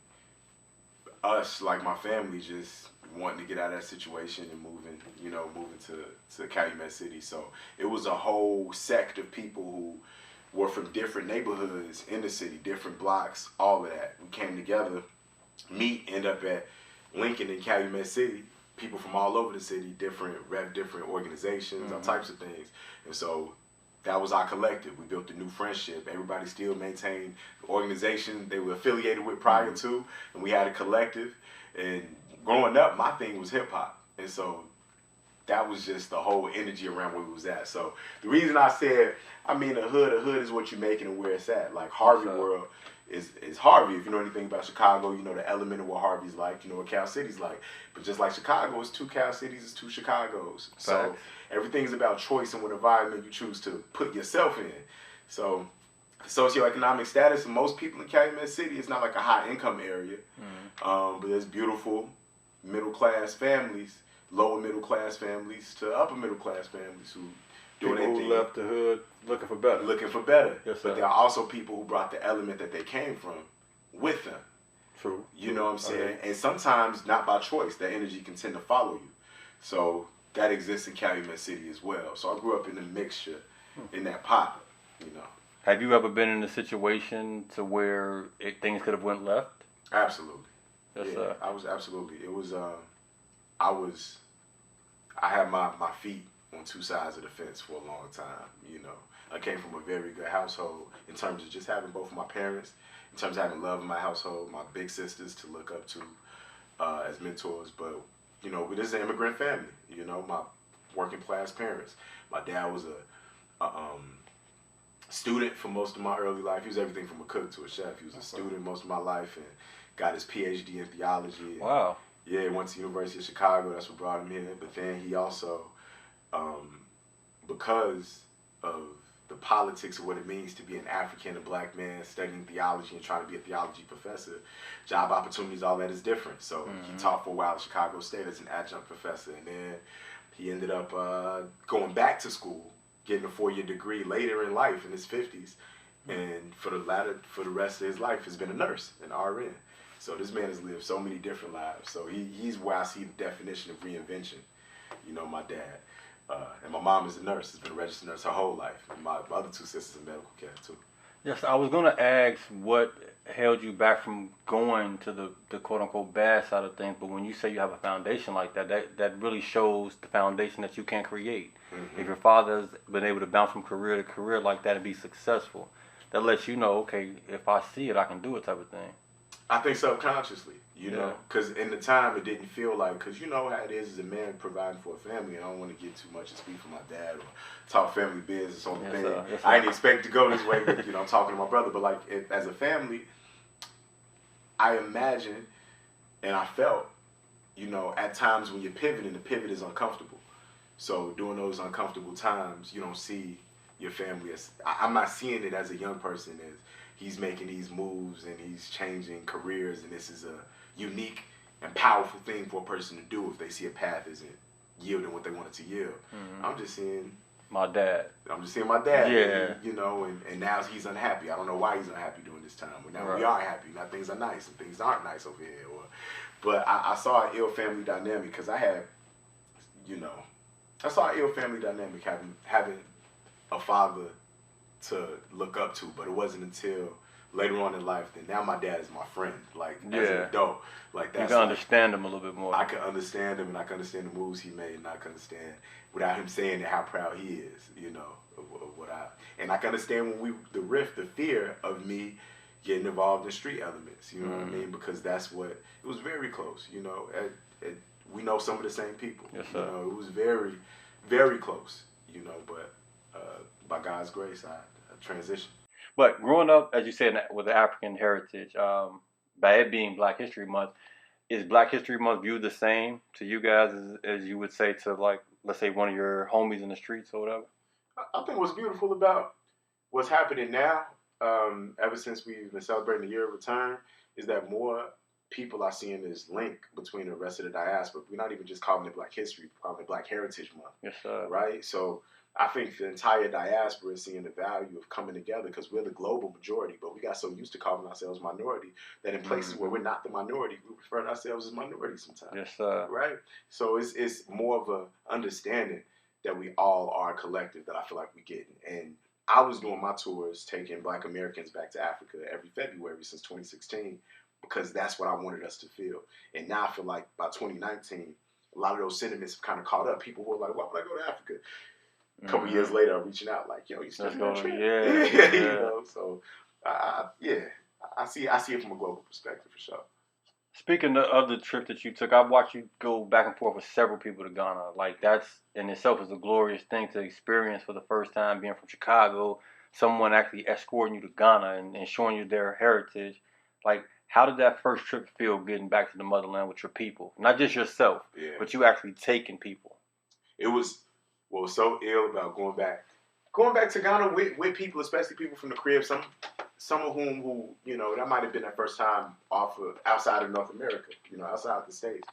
us, like my family, just wanting to get out of that situation and moving to Calumet City. So it was a whole sect of people who were from different neighborhoods in the city, different blocks, all of that. We came together, end up at Lincoln in Calumet City. People from all over the city, different organizations, all types of things. And so that was our collective. We built a new friendship. Everybody still maintained the organization they were affiliated with prior to, and we had a collective. And growing up, my thing was hip hop. And so that was just the whole energy around where we was at. So the reason I said, I mean, a hood is what you're making and where it's at. Like Harvey World is Harvey. If you know anything about Chicago, you know the element of what Harvey's like. You know what Cal City's like. But just like Chicago, it's 2 Cal Cities, it's 2 Chicagos. So everything is about choice and what environment you choose to put yourself in. So socioeconomic status of most people in Calumet City is not like a high income area, but there's beautiful middle class families, lower middle class families to upper middle class families who doing people who left the hood looking for better. Yes, but there are also people who brought the element that they came from with them. True. You know what I'm saying? And sometimes not by choice, that energy can tend to follow you. So that exists in Calumet City as well. So I grew up in the mixture, in that pot, you know. Have you ever been in a situation to where things could have went left? Absolutely. Yes, yeah, sir. I was absolutely. It was. I had my feet on 2 sides of the fence for a long time. You know, I came from a very good household in terms of just having both of my parents, in terms of having love in my household, my big sisters to look up to as mentors. But you know, this is an immigrant family. You know, my working class parents. My dad was a student for most of my early life. He was everything from a cook to a chef. He was a student most of my life and got his PhD in theology. Wow. Yeah, he went to the University of Chicago. That's what brought him here. But then he also, because of the politics of what it means to be an African and black man studying theology and trying to be a theology professor, job opportunities, all that is different. So he taught for a while at Chicago State as an adjunct professor. And then he ended up going back to school, getting a 4-year degree later in life in his 50s. And for the rest of his life has been a nurse, an RN. So this man has lived so many different lives. So he's where I see the definition of reinvention. You know, my dad. And my mom is a nurse, has been a registered nurse her whole life. And my other 2 sisters in medical care too. Yes, I was going to ask what held you back from going to the quote-unquote bad side of things, but when you say you have a foundation like that really shows the foundation that you can create. If your father's been able to bounce from career to career like that and be successful, that lets you know, okay, if I see it, I can do it type of thing. I think subconsciously, you know, because in the time it didn't feel like, because you know how it is as a man providing for a family. And I don't want to get too much and speak for my dad or talk family business on the thing. Yes, I didn't expect to go this way, but you know, I'm talking to my brother. But like as a family, I imagine and I felt, you know, at times when you're pivoting, the pivot is uncomfortable. So during those uncomfortable times, you don't see your family as, I'm not seeing it as a young person as he's making these moves and he's changing careers, and this is a unique and powerful thing for a person to do if they see a path isn't yielding what they want it to yield. I'm just seeing my dad. Yeah. And, you know, and now he's unhappy. I don't know why he's unhappy during this time. But now we are happy. Now things are nice and things aren't nice over here. But I saw an ill family dynamic because I saw an ill family dynamic having a father to look up to, but it wasn't until later on in life that now my dad is my friend, like as an adult, like that's, you can understand him a little bit more. I can understand him and I can understand the moves he made, and I can understand without him saying it how proud he is, you know, of what and I can understand when the fear of me getting involved in street elements, you know what I mean, because that's what, it was very close, you know, we know some of the same people, yes, sir. You know, it was very, very close, you know, but by God's grace, I transitioned. But growing up, as you said, with the African heritage, by it being Black History Month, is Black History Month viewed the same to you guys as you would say to, like, let's say one of your homies in the streets or whatever? I think what's beautiful about what's happening now, ever since we've been celebrating the year of return, is that more people are seeing this link between the rest of the diaspora. We're not even just calling it Black History, we're calling it Black Heritage Month. Yes, sir. Right? So I think the entire diaspora is seeing the value of coming together because we're the global majority, but we got so used to calling ourselves minority that in places where we're not the minority, we refer to ourselves as minorities sometimes. Yes, sir. Right? So it's more of a understanding that we all are a collective that I feel like we're getting. And I was doing my tours taking Black Americans back to Africa every February since 2016 because that's what I wanted us to feel. And now I feel like by 2019, a lot of those sentiments have kind of caught up. People were like, why would I go to Africa? A couple years later, I'm reaching out like, yo, you still doing that trip? Yeah. You know, so I see it from a global perspective for sure. Speaking of the trip that you took, I've watched you go back and forth with several people to Ghana. Like, that's in itself is a glorious thing to experience for the first time, being from Chicago someone actually escorting you to Ghana and showing you their heritage. Like, how did that first trip feel getting back to the motherland with your people? Not just yourself, but you actually taking people. It was what was so ill about going back to Ghana with people, especially people from the crib, some of whom who, you know, that might have been their first time outside of North America, you know, outside the States.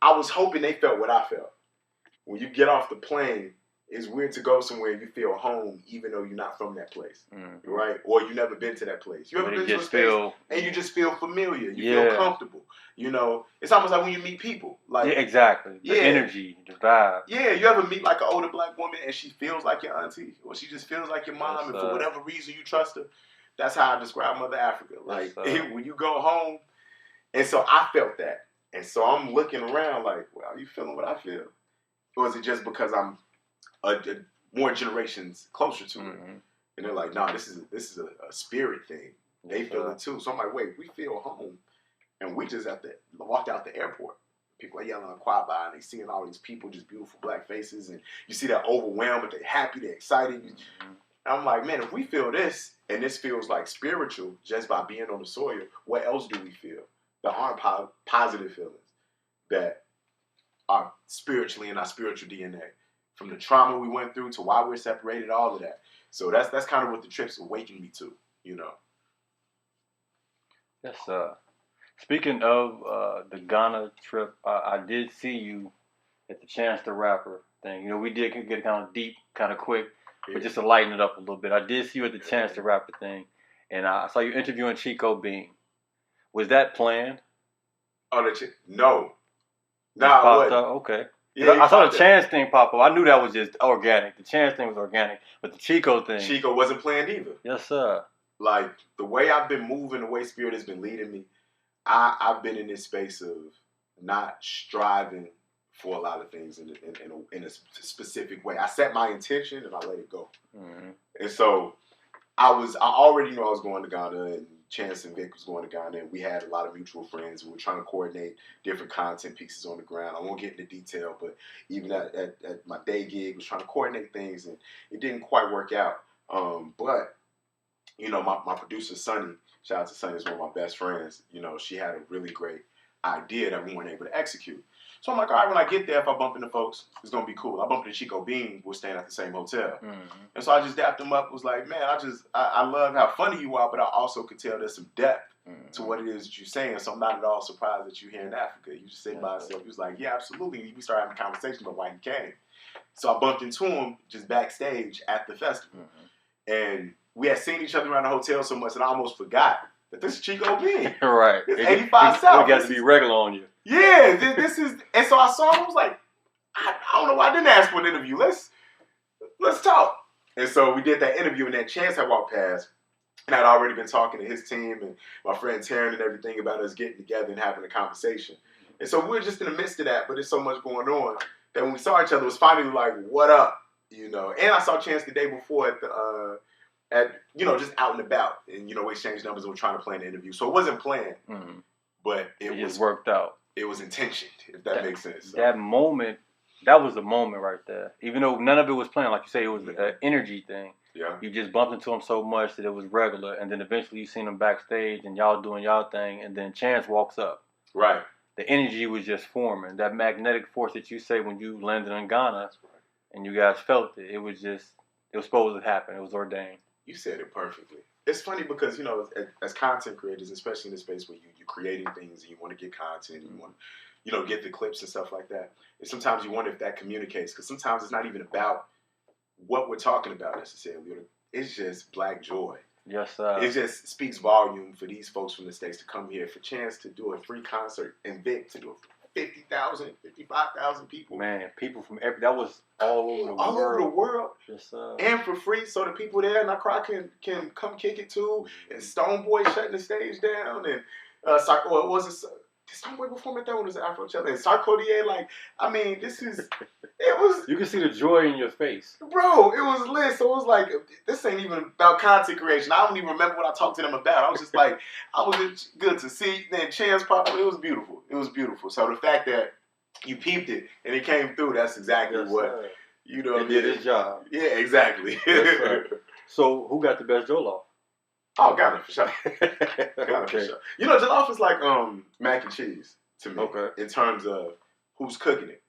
I was hoping they felt what I felt. When you get off the plane, it's weird to go somewhere and you feel home even though you're not from that place, right? Or you never been to that place. You ever been to a space and you just feel familiar. You feel comfortable. You know, it's almost like when you meet people. Like, yeah, exactly. The energy, the vibe. Yeah, you ever meet like an older black woman and she feels like your auntie, or she just feels like your mom, and for whatever reason you trust her. That's how I describe Mother Africa. Like, when you go home, and so I felt that. And so I'm looking around like, well, are you feeling what I feel? Or is it just because I'm more generations closer to it? And they're like, no, this is a spirit thing. They feel it too. So I'm like, wait, we feel home. And we just walked out the airport. People are yelling on quad by, and they seeing all these people, just beautiful black faces, and you see that overwhelmed, but they're happy, they're excited. I'm like, man, if we feel this, and this feels like spiritual just by being on the soil, what else do we feel? There aren't positive feelings that are spiritually in our spiritual DNA. From the trauma we went through to why we're separated, all of that. So that's kind of what the trip's awakened me to, you know. Yes, speaking of the Ghana trip, I did see you at the Chance the Rapper thing. You know, we did get kind of deep, kind of quick, but just to lighten it up a little bit. I did see you at the Chance the Rapper thing, and I saw you interviewing Chico Bean. Was that planned? Oh, no. Nah, it wasn't. Okay. Yeah, I saw the Chance thing pop up. I knew that was just organic. The Chance thing was organic, but the Chico thing. Chico wasn't planned either. Yes, sir. Like, the way I've been moving, the way Spirit has been leading me, I've been in this space of not striving for a lot of things in a specific way. I set my intention and I let it go. And so I already knew I was going to Ghana, and Chance and Vic was going to Ghana, and we had a lot of mutual friends who were trying to coordinate different content pieces on the ground. I won't get into detail, but even at my day gig, was trying to coordinate things, and it didn't quite work out. But, you know, my producer, Sunny, shout out to Sunny, is one of my best friends. You know, she had a really great idea that we weren't able to execute. So I'm like, all right, when I get there, if I bump into folks, it's going to be cool. I bumped into Chico Bean, we're staying at the same hotel. And so I just dapped him up, was like, man, I love how funny you are, but I also could tell there's some depth to what it is that you're saying. So I'm not at all surprised that you're here in Africa. You just sitting by yourself. He was like, yeah, absolutely. We started having a conversation about why he came. So I bumped into him just backstage at the festival. And we had seen each other around the hotel so much that I almost forgot that this is Chico Bean. Right. It's 85 South. It got to be regular on you. Yeah, this is, and so I saw him. I was like, I don't know why I didn't ask for an interview. Let's talk. And so we did that interview, and that Chance had walked past, and I'd already been talking to his team and my friend Taryn and everything about us getting together and having a conversation. And so we were just in the midst of that, but there's so much going on that when we saw each other, it was finally like, what up? You know. And I saw Chance the day before at you know, just out and about, and you know, we exchanged numbers and we're trying to plan an interview. So it wasn't planned, but it just worked out. It was intentioned, if that makes sense. So. That moment, that was the moment right there. Even though none of it was planned, like you say, it was an energy thing. Yeah. You just bumped into him so much that it was regular, and then eventually you seen him backstage and y'all doing y'all thing, and then Chance walks up. Right. The energy was just forming. That magnetic force that you say when you landed in Ghana, and you guys felt it. It was supposed to happen. It was ordained. You said it perfectly. It's funny because, you know, as content creators, especially in the space where you're creating things and you want to get content and you want to, you know, get the clips and stuff like that, and sometimes you wonder if that communicates, because sometimes it's not even about what we're talking about necessarily. It's just black joy. Yes, sir. It just speaks volume for these folks from the States to come here for Chance to do a free concert and Vic to do 50,000, 55,000 people. Man, people from that was all over the world. All over the world. Yes, sir. And for free, so the people there in Accra can come kick it too. And Stoneboy shutting the stage down. And Stoneboy perform at that one was Afrochella. And Sarkodie, like, I mean, You can see the joy in your face. Bro, it was lit. So it was like, this ain't even about content creation. I don't even remember what I talked to them about. I was just like, I was good to see. Then Chance popped up. It was beautiful. It was beautiful. So the fact that you peeped it and it came through, that's exactly what, You know, he did his job. Yeah, exactly. Yes, so, who got the best jollof? Oh, got it for sure. Got it for sure. You know, jollof is like mac and cheese to me. Okay. In terms of who's cooking it.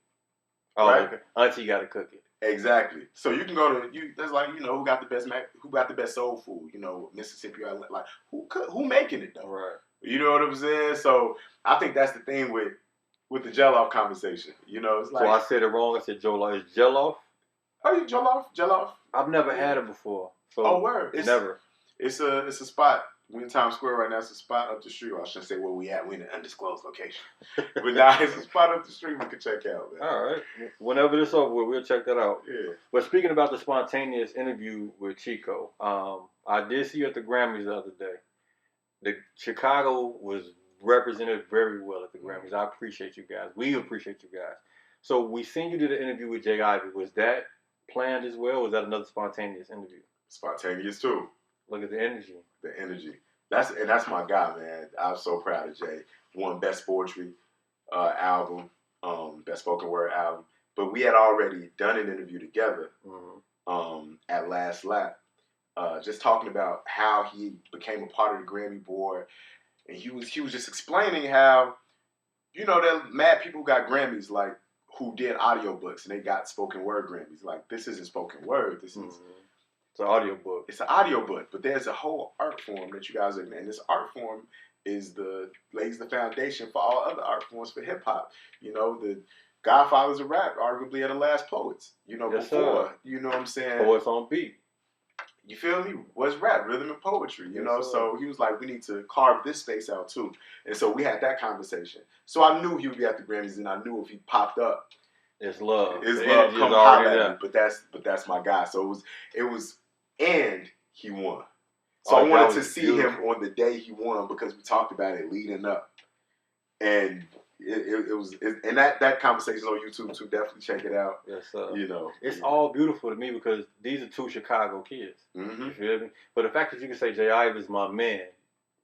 Oh, right? Okay. Auntie got to cook it. Exactly. So you can go to there's like, you know, who got the best soul food, you know, Mississippi, like who making it though? Right. You know what I'm saying? So I think that's the thing with the jollof conversation. You know, it's like, so I said it wrong. I said jollof. It's jollof? Oh, you jollof. I've never had it before. So oh, word. Never. It's a spot. We're in Times Square right now. It's a spot up the street. Or I shouldn't say where we at. We're in an undisclosed location. But now it's a spot up the street we can check out, man. All right. Whenever this over with, we'll check that out. Yeah. But speaking about the spontaneous interview with Chico, I did see you at the Grammys the other day. The Chicago was represented very well at the Grammys. I appreciate you guys. We appreciate you guys. So we seen you did an interview with Jay Ivy. Was that planned as well? Or was that another spontaneous interview? Spontaneous too. Look at the energy. The energy. That's my guy, man. I'm so proud of Jay. Won Best Poetry album, Best Spoken Word album. But we had already done an interview together at Last Lap, just talking about how he became a part of the Grammy board, and he was just explaining how, you know, that mad people got Grammys like who did audiobooks and they got spoken word Grammys. Like, this isn't spoken word. This is. It's an audiobook. It's an audiobook, but there's a whole art form that you guys are in. And this art form lays the foundation for all other art forms for hip hop. You know, the Godfathers of rap arguably are the last poets. You know, yes, before, sir. You know what I'm saying? Poets on beat. You feel me? What's rap? Rhythm and poetry, you know? So he was like, we need to carve this space out too. And so we had that conversation. So I knew he would be at the Grammys, and I knew if he popped up, it's love. It's love. Come pop at me. But that's my guy. So it was. And he won. So I wanted to see him on the day he won because we talked about it leading up. And and that conversation on YouTube too. Definitely check it out. Yes, sir. You know, it's all beautiful to me because these are two Chicago kids. Mm-hmm. You feel me? But the fact that you can say Jay Ivy is my man,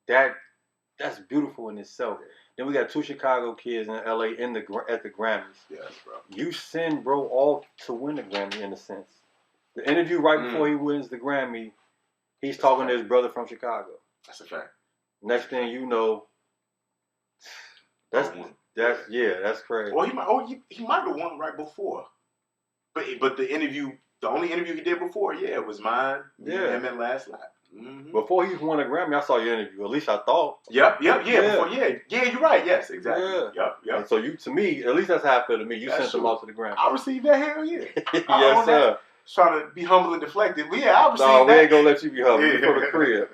that's beautiful in itself. Then we got two Chicago kids in LA at the Grammys. Yes, bro. You send bro off to win the Grammy in a sense. The interview right before he wins the Grammy, he's talking to his brother from Chicago. That's a fact. Next thing you know, that's crazy. Well, he might have won right before, but the only interview he did before, was mine. Yeah, him at Last Lap. Mm-hmm. Before he won a Grammy, I saw your interview. At least I thought. Yep. Before, you're right. Yes, exactly. Yeah. Yep. And so to me, at least that's how it felt to me. You sent them off to the Grammy. I received that. Hell yeah. Yes, sir. Trying to be humble and deflected. But I received that. No, we ain't gonna let you be humble. You from the crib.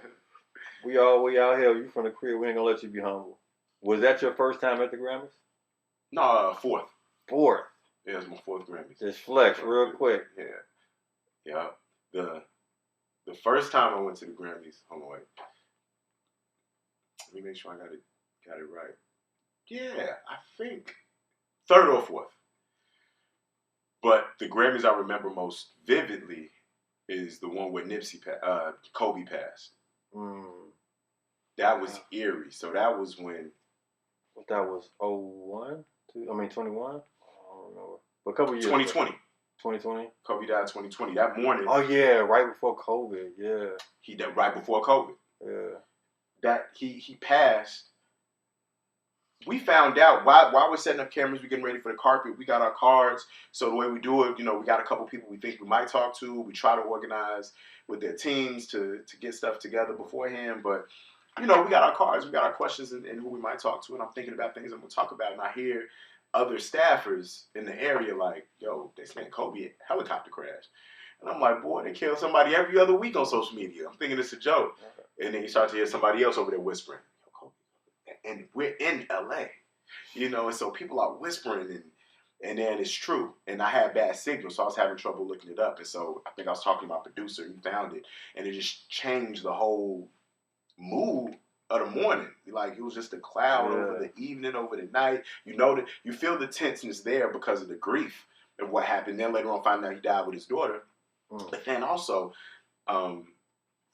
We out here. You from the crib. We ain't gonna let you be humble. Was that your first time at the Grammys? No, fourth. Fourth. Yeah, it was my fourth Grammys. Just flex real quick. Yeah. The first time I went to the Grammys, hold on, wait. Let me make sure I got it right. Yeah, I think third or fourth. But the Grammys I remember most vividly is the one where Kobe passed. That was eerie. So that was when. That was 01? 21? I don't remember. But a couple years 2020. 2020? Kobe died in 2020. That morning. Oh, yeah, right before COVID. Yeah. He died right before COVID. Yeah. That he passed. We found out while we're setting up cameras, we're getting ready for the carpet. We got our cards. So the way we do it, we got a couple people we think we might talk to. We try to organize with their teams to get stuff together beforehand. But, we got our cards. We got our questions and who we might talk to. And I'm thinking about things I'm going to talk about. And I hear other staffers in the area like, yo, they saying Kobe helicopter crash. And I'm like, boy, they kill somebody every other week on social media. I'm thinking it's a joke. And then you start to hear somebody else over there whispering. And we're in LA, and so people are whispering, and then it's true. And I had bad signal, so I was having trouble looking it up. And so I think I was talking to my producer, he found it, and it just changed the whole mood of the morning. Like, it was just a cloud over the evening, over the night. You feel the tenseness there because of the grief of what happened. Then later on, find out he died with his daughter. But then also, from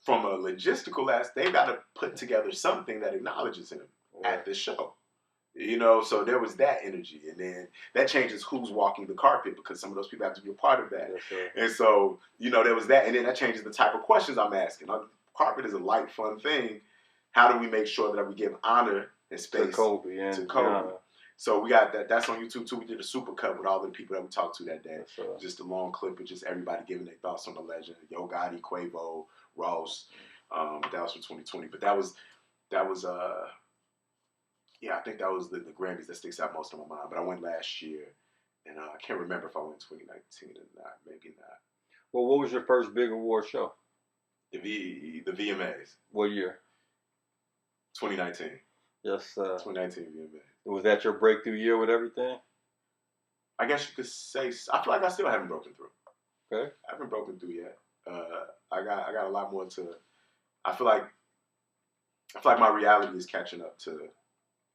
a logistical aspect, they got to put together something that acknowledges him at this show. You know, so there was that energy, and then that changes who's walking the carpet because some of those people have to be a part of that. Yes, and so, you know, there was that, and then that changes the type of questions I'm asking. Carpet is a light, fun thing. How do we make sure that we give honor and space to Kobe? So we got that. That's on YouTube too. We did a super cut with all the people that we talked to that day. Yes, just a long clip of just everybody giving their thoughts on the legend. Yo Gotti, Quavo, Ross. That was from 2020, but that was. Yeah, I think that was the Grammys that sticks out most in my mind. But I went last year, and I can't remember if I went in 2019 or not. Maybe not. Well, what was your first big award show? The VMAs. What year? 2019. Yes, 2019 VMAs. Was that your breakthrough year with everything? I guess you could say. I feel like I still haven't broken through. Okay. I haven't broken through yet. I got a lot more to. I feel like my reality is catching up to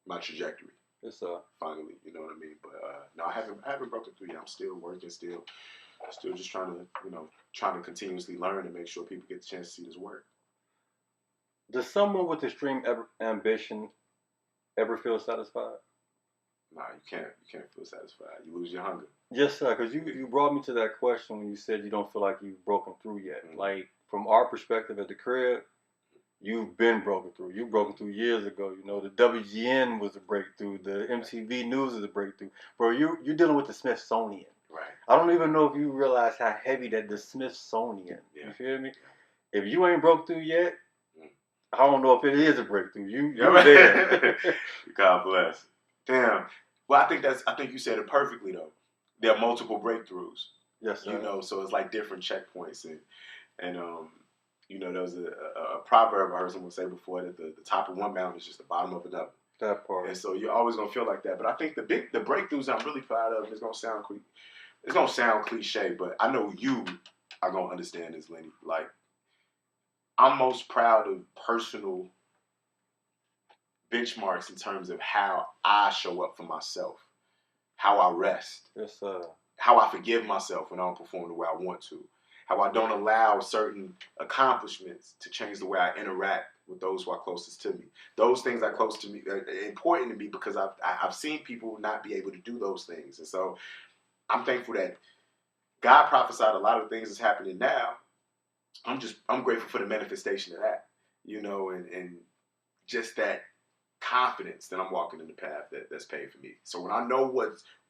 my trajectory. It's finally, you know what I mean. But no, I haven't broken through yet. I'm still working, still just trying to continuously learn and make sure people get the chance to see this work. Does someone with extreme ambition ever feel satisfied? Nah, you can't feel satisfied. You lose your hunger. Yes, sir. Because you brought me to that question when you said you don't feel like you've broken through yet. Mm-hmm. Like from our perspective at the crib, you've been broken through. You broken through years ago. You know, the WGN was a breakthrough. The MTV News is a breakthrough. Bro, you're dealing with the Smithsonian. Right. I don't even know if you realize how heavy that the Smithsonian. Yeah. You feel me? If you ain't broke through yet, I don't know if it is a breakthrough. You're there. God bless. Damn. Well, I think you said it perfectly though. There are multiple breakthroughs. Yes, sir. You know, so it's like different checkpoints and you know, there was a proverb I heard someone say before that the top of one mountain is just the bottom of another. That part. And so you're always gonna feel like that. But I think the breakthroughs I'm really proud of. It's gonna sound cliche, but I know you are gonna understand this, Lenny. Like, I'm most proud of personal benchmarks in terms of how I show up for myself, how I rest, Yes, sir. how I forgive myself when I don't perform the way I want to, how I don't allow certain accomplishments to change the way I interact with those who are closest to me. Those things are close to me, are important to me because I've seen people not be able to do those things. And so I'm thankful that God prophesied a lot of things that's happening now. I'm grateful for the manifestation of that, you know, and just that confidence that I'm walking in the path that's paid for me. So when I know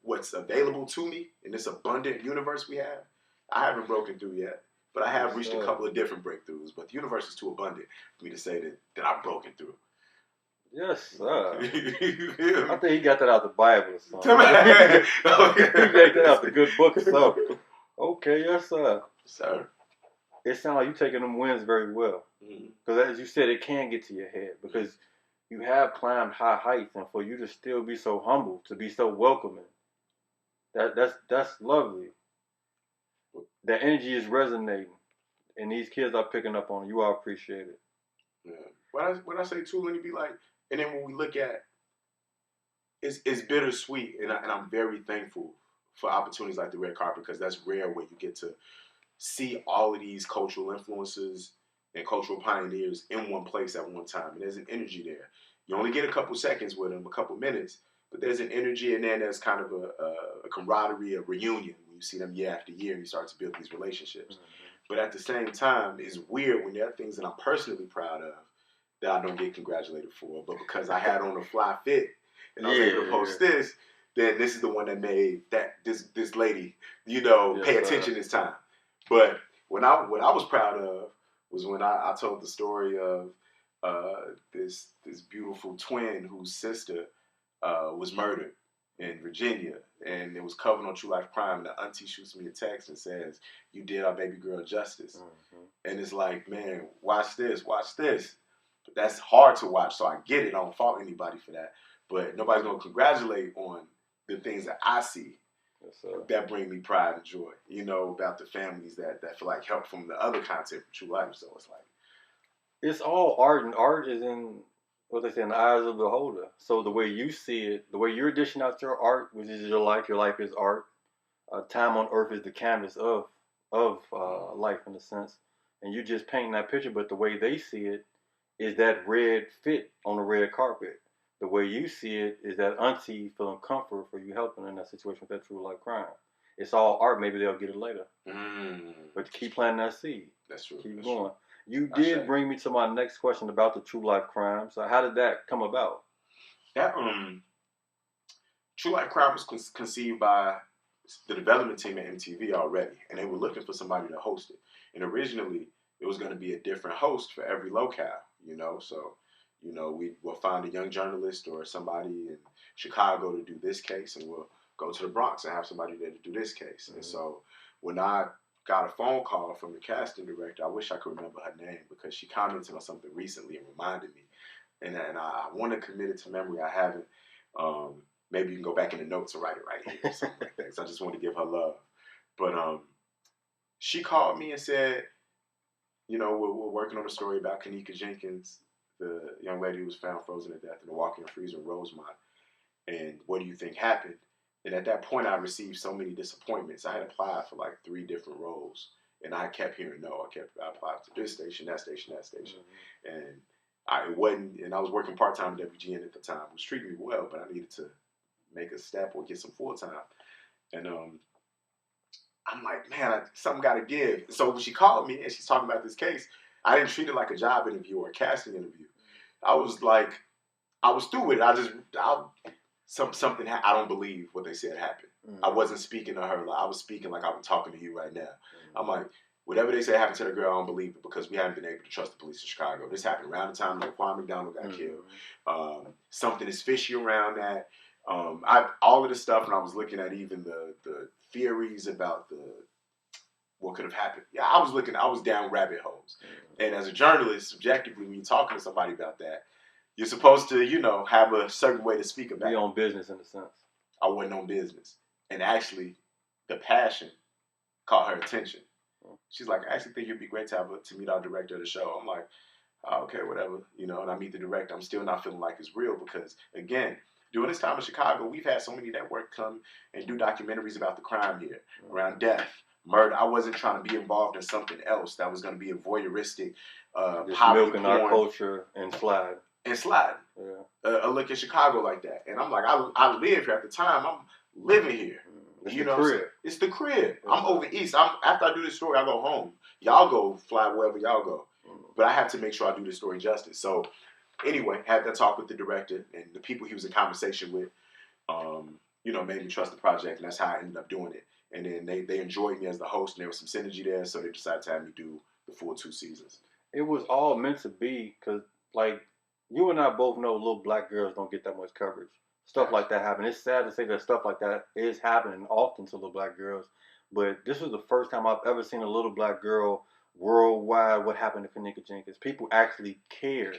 what's available to me in this abundant universe we have, I haven't broken through yet, but I have reached a couple of different breakthroughs. But the universe is too abundant for me to say that I've broken through. Yes, sir. I think he got that out the Bible or something. Okay. He got that out the good book or something. Okay, yes, sir. Sir. It sounds like you're taking them wins very well. Because as you said, it can get to your head. Because you have climbed high heights, and for you to still be so humble, to be so welcoming, that's lovely. The energy is resonating, and these kids are picking up on it. You all appreciate it. Yeah. What I say too, Lenny, be like, and then when we look at, it's bittersweet, and I'm very thankful for opportunities like the red carpet because that's rare where you get to see all of these cultural influences and cultural pioneers in one place at one time, and there's an energy there. You only get a couple seconds with them, a couple minutes, but there's an energy, and then there's kind of a camaraderie, a reunion when you see them year after year and you start to build these relationships. But at the same time, it's weird when there are things that I'm personally proud of that I don't get congratulated for, but because I had on a fly fit and I was able to post this, then this is the one that made this lady, you know, pay attention this time. But what I was proud of was when I told the story of this beautiful twin whose sister was murdered in Virginia, and it was covered on True Life Crime, and the auntie shoots me a text and says, "You did our baby girl justice." And it's like, man, watch this. But that's hard to watch, so I get it. I don't fault anybody for that. But nobody's going to congratulate on the things that I see that bring me pride and joy, you know, about the families that feel like help from the other content from True Life. So it's like, it's all art, and art is in what they say, in the eyes of the beholder. So the way you see it, the way you're dishing out your art, which is your life is art. Time on earth is the canvas of life in a sense, and you just painting that picture. But the way they see it is that red fit on the red carpet. the way you see it is that auntie feeling comfort for you helping in that situation with that true life crime. It's all art. Maybe they'll get it later. But keep planting that seed. That's true. Keep That's going. True. You did bring me to my next question about the true life crime. So how did that come about? That True Life Crime was conceived by the development team at MTV already, and they were looking for somebody to host it. And originally, it was going to be a different host for every locale, you know. So, you know, we will find a young journalist or somebody in Chicago to do this case, and we'll go to the Bronx and have somebody there to do this case. And so, when I got a phone call from the casting director, I wish I could remember her name because she commented on something recently and reminded me. And I want to commit it to memory. I haven't. Maybe you can go back in the notes and write it right here or something like that. So I just want to give her love. But she called me and said, you know, we're working on a story about Kanika Jenkins, the young lady who was found frozen to death in a walk-in freezer in Rosemont. And what do you think happened? And at that point, I received so many disappointments. I had applied for like 3 different roles. And I kept hearing no. I applied to this station, that station, that station. Mm-hmm. And I was working part-time at WGN at the time, which treated me well, but I needed to make a step or get some full-time. And I'm like, man, something got to give. So when she called me and she's talking about this case, I didn't treat it like a job interview or a casting interview. I was through with it. Something I don't believe what they said happened. Mm-hmm. I wasn't speaking to her. I was speaking like I'm talking to you right now. Mm-hmm. I'm like, whatever they say happened to the girl, I don't believe it because we haven't been able to trust the police in Chicago. This happened around the time that Kwame McDonald got killed. Something is fishy around that. All of this stuff, and I was looking at even the theories about what could have happened. Yeah, I was down rabbit holes. Mm-hmm. And as a journalist, subjectively, when you're talking to somebody about that, you're supposed to, you know, have a certain way to speak about it. Be on business in a sense. I wasn't on business. And actually, the passion caught her attention. She's like, I actually think it'd be great to meet our director of the show. I'm like, oh, okay, whatever. You know, and I meet the director. I'm still not feeling like it's real because, again, during this time in Chicago, we've had so many networks come and do documentaries about the crime here, around death, murder. I wasn't trying to be involved in something else that was going to be a voyeuristic, just milking our culture and slide. Yeah. A look at Chicago like that. And I'm like, I live here at the time. I'm living here. It's the crib. It's the crib. I'm over east. After I do this story, I go home. Y'all go fly wherever y'all go. But I have to make sure I do this story justice. So anyway, had that talk with the director and the people he was in conversation with, you know, made me trust the project. And that's how I ended up doing it. And then they enjoyed me as the host and there was some synergy there. So they decided to have me do the full 2 seasons. It was all meant to be because, like, you and I both know little black girls don't get that much coverage. Stuff like that happen. It's sad to say that stuff like that is happening often to little black girls, but this was the first time I've ever seen a little black girl worldwide. What happened to Kanika Jenkins? People actually cared.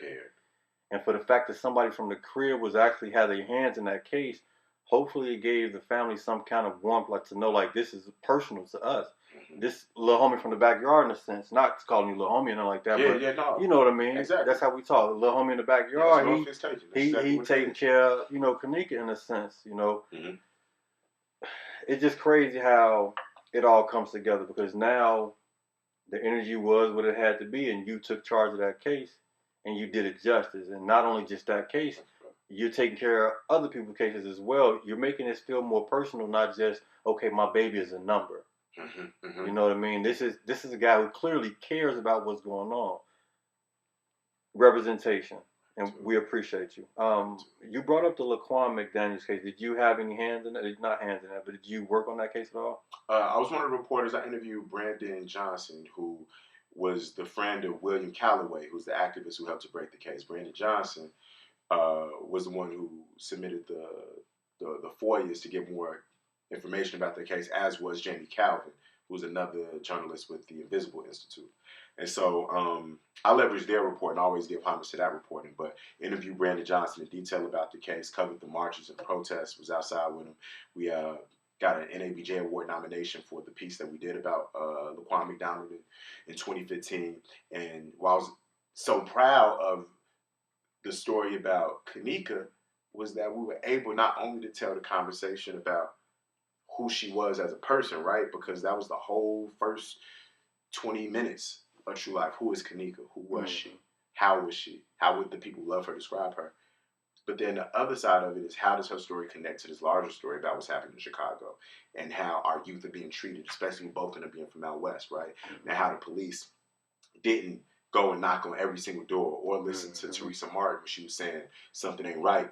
And for the fact that somebody from the crib was actually had their hands in that case, hopefully it gave the family some kind of warmth, like to know like this is personal to us. Mm-hmm. This little homie from the backyard, in a sense, not calling you little homie or nothing like that, but you know what I mean. Exactly. That's how we talk. Little homie in the backyard, he taking care of, you know, Kanika in a sense, you know. Mm-hmm. It's just crazy how it all comes together because now the energy was what it had to be, and you took charge of that case and you did it justice. And not only just that case, you're taking care of other people's cases as well. You're making this feel more personal, not just, okay, my baby is a number. Mm-hmm, mm-hmm. You know what I mean? This is a guy who clearly cares about what's going on. Representation, and we appreciate you. You brought up the Laquan McDaniels case. Did you have any hands in that? Not hands in that, but did you work on that case at all? I was one of the reporters. I interviewed Brandon Johnson, who was the friend of William Calloway, who's the activist who helped to break the case. Brandon Johnson was the one who submitted the FOIAs to get more information about the case, as was Jamie Calvin, who's another journalist with the Invisible Institute. And so I leveraged their report and always give homage to that reporting, but interviewed Brandon Johnson in detail about the case, covered the marches and protests, was outside with him. We got an NABJ Award nomination for the piece that we did about Laquan McDonald in 2015. And while I was so proud of the story about Kanika, was that we were able not only to tell the conversation about who she was as a person, right? Because that was the whole first 20 minutes of True Life. Who is Kanika? Who was she? How was she? How would the people who love her describe her? But then the other side of it is, how does her story connect to this larger story about what's happening in Chicago and how our youth are being treated, especially with both of them being from out west, right? And how the police didn't go and knock on every single door or listen to Teresa Martin when she was saying something ain't right.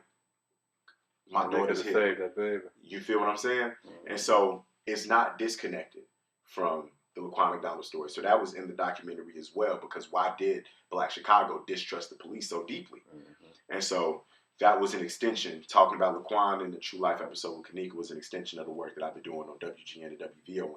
My daughter's here. Saved that baby. You feel what I'm saying? And so it's not disconnected from the Laquan McDonald story. So that was in the documentary as well, because why did Black Chicago distrust the police so deeply? And so that was an extension. Talking about Laquan in the True Life episode with Kanika was an extension of the work that I've been doing on WGN and WVON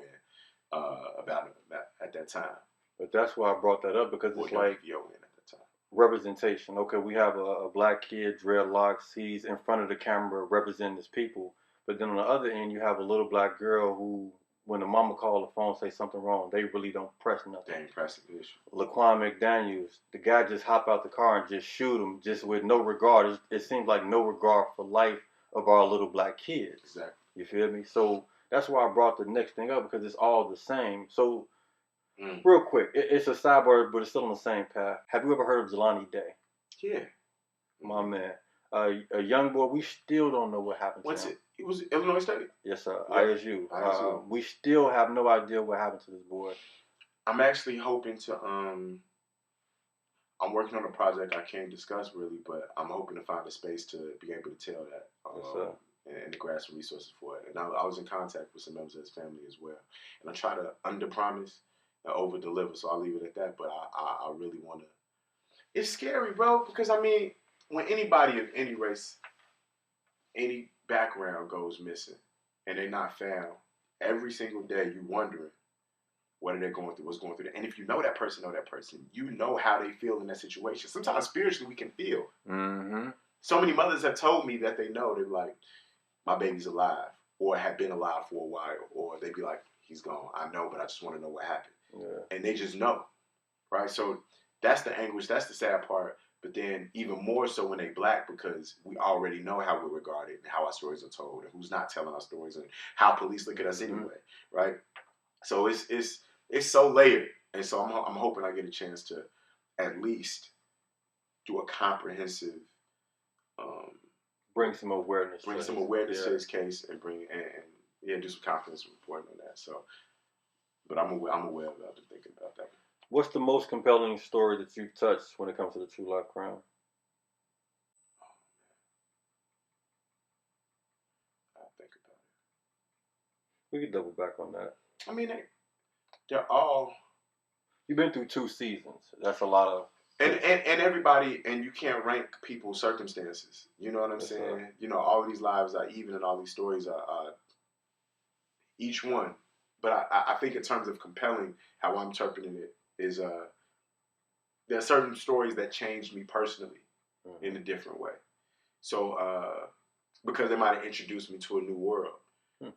about at that time. But that's why I brought that up, because it's like WVON at that time. Representation. Okay, we have a black kid, dreadlocks, he's in front of the camera representing his people. But then on the other end, you have a little black girl who, when the mama call the phone, say something wrong, they really don't press nothing. They ain't pressing the issue. Laquan McDaniels, the guy just hop out the car and just shoot him, just with no regard. It seems like no regard for life of our little black kids. Exactly. You feel me? So that's why I brought the next thing up, because it's all the same. So real quick, it's a sidebar, but it's still on the same path. Have you ever heard of Jelani Day? Yeah. My man. A young boy, we still don't know what happened to him. What's it? It was Illinois State? Yes, sir. Yeah. ISU. We still have no idea what happened to this boy. I'm actually hoping to, I'm working on a project I can't discuss really, but I'm hoping to find a space to be able to tell that. Yes, sir. And the grasp some resources for it. And I was in contact with some members of his family as well. And I try to under-promise and over-deliver, so I'll leave it at that. But I really want to. It's scary, bro, because, I mean, when anybody of any race, any background goes missing and they're not found, every single day you wondering what are they going through, what's going through. And if you know that person, you know how they feel in that situation. Sometimes spiritually we can feel. Mm-hmm. So many mothers have told me that they know, they're like, my baby's alive, or have been alive for a while, or they be like, he's gone. I know, but I just want to know what happened. Yeah. And they just know, right? So that's the anguish, that's the sad part. But then even more so when they black, because we already know how we're regarded and how our stories are told and who's not telling our stories and how police look at us anyway, right? So it's so layered. And so I'm hoping I get a chance to at least do a comprehensive bring some awareness to his case and do some confidence reporting on that. So, but I'm aware of that. I've been thinking about that. What's the most compelling story that you've touched when it comes to the True Life crime? I'll think about it. We could double back on that. I mean, they're all. You've been through 2 seasons. That's a lot of. And everybody, and you can't rank people's circumstances. You know what I'm saying? Right. You know, all of these lives are even, and all these stories are each one. But I think in terms of compelling, how I'm interpreting it is there are certain stories that changed me personally in a different way. So because they might have introduced me to a new world.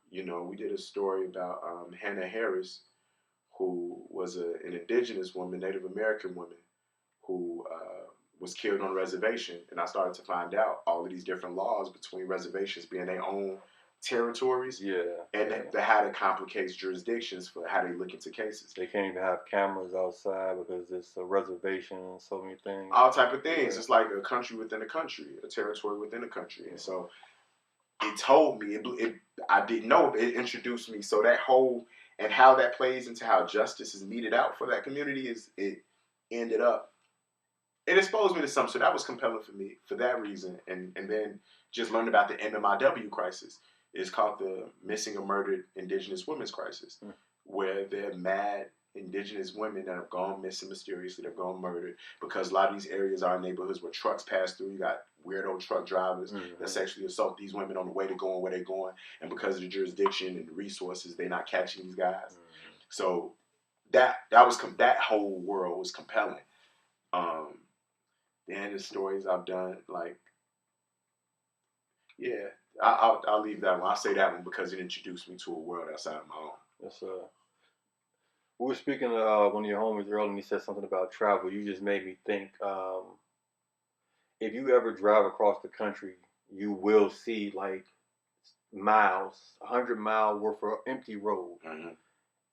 You know, we did a story about Hannah Harris, who was an indigenous woman, Native American woman, who was killed on a reservation. And I started to find out all of these different laws between reservations being their own territories. Yeah. And how that complicates jurisdictions for how they look into cases. They can't even have cameras outside because it's a reservation and so many things. All type of things. Yeah. It's like a country within a country, a territory within a country. And so it told me, I didn't know, but it introduced me. So that whole, and how that plays into how justice is meted out for that community it ended up. It exposed me to something, so that was compelling for me for that reason. And then just learned about the MMIW crisis. It's called the Missing or Murdered Indigenous Women's Crisis, where they're mad indigenous women that have gone missing mysteriously, that have gone murdered, because a lot of these areas are neighborhoods where trucks pass through. You got weirdo truck drivers that sexually assault these women on the way to going where they're going, and because of the jurisdiction and the resources, they're not catching these guys. So that whole world was compelling. And the stories I've done, like, yeah, I'll leave that one. I'll say that one because it introduced me to a world outside of my own. Yes, sir. We were speaking to one of your homies earlier, and he said something about travel. You just made me think, if you ever drive across the country, you will see, like, miles, 100-mile worth of empty road.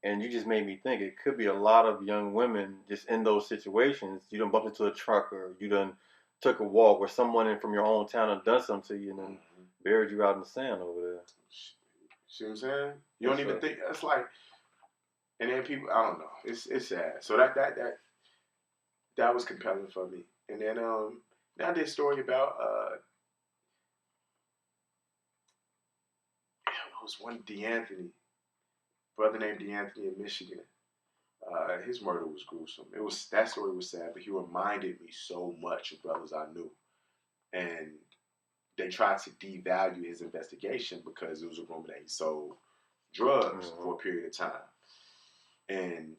And you just made me think it could be a lot of young women just in those situations. You done bumped into a trucker, you done took a walk, or someone from your own town and done something to you, and then buried you out in the sand over there. See what I'm saying? You don't even think that's like. And then people, I don't know. It's sad. So that was compelling for me. And then I did a story about it was one DeAnthony, brother named DeAnthony in Michigan. His murder was gruesome. That story was sad, but he reminded me so much of brothers I knew, and they tried to devalue his investigation because it was a rumor that he sold drugs for a period of time. And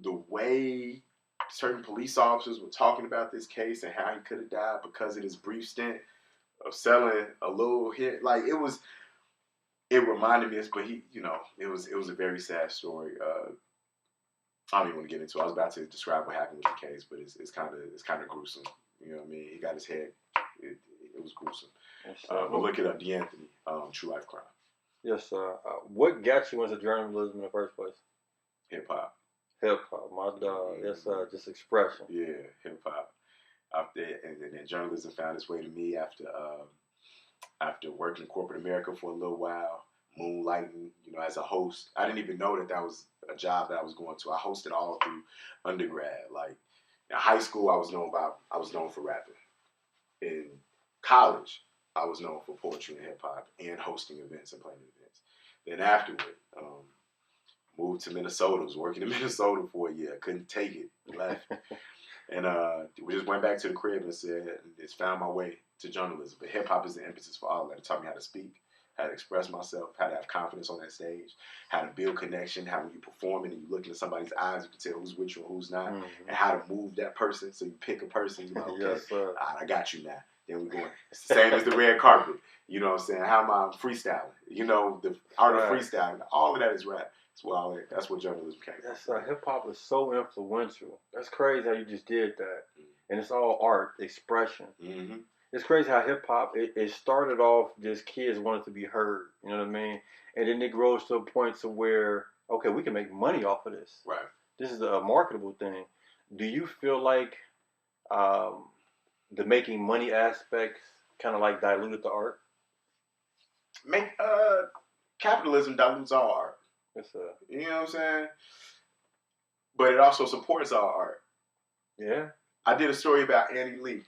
the way certain police officers were talking about this case and how he could have died because of this brief stint of selling a little hit, like it reminded me of this, but it was a very sad story. I don't even want to get into it. I was about to describe what happened with the case, but it's kind of gruesome. You know what I mean? He got his head. It was gruesome. Yes, we'll look it up. DeAnthony, True Life Crime. Yes, sir. What got you into journalism in the first place? Hip hop. Hip hop, my dog. Yes, sir. Just expression. Yeah, hip hop. And then journalism found its way to me after working in corporate America for a little while, moonlighting, as a host. I didn't even know that was a job that I was going to. I hosted all through undergrad. Like in high school, I was known for rapping. In college, I was known for poetry and hip hop and hosting events and playing events. Then afterward, moved to Minnesota. Was working in Minnesota for a year. Couldn't take it. Left. And we just went back to the crib and said, just found my way to journalism. But hip hop is the impetus for all that. It taught me how to speak, how to express myself, how to have confidence on that stage, how to build connection, how when you perform and you look into somebody's eyes, you can tell who's with you and who's not, and how to move that person. So you pick a person, you're like, okay, yes, I got you now. Then we're going. It's the same as the red carpet. You know what I'm saying? How am I freestyling? The art of freestyling. All of that is rap. That's what journalism came from. Yes, sir. Hip hop is so influential. That's crazy how you just did that. And it's all art, expression. Mm-hmm. It's crazy how hip hop, it started off just kids wanted to be heard. You know what I mean? And then it grows to a point to where, okay, we can make money off of this. Right. This is a marketable thing. Do you feel like the making money aspects kind of like diluted the art? Capitalism dilutes all art. Yes, sir. You know what I'm saying? But it also supports all art. Yeah. I did a story about Annie Lee.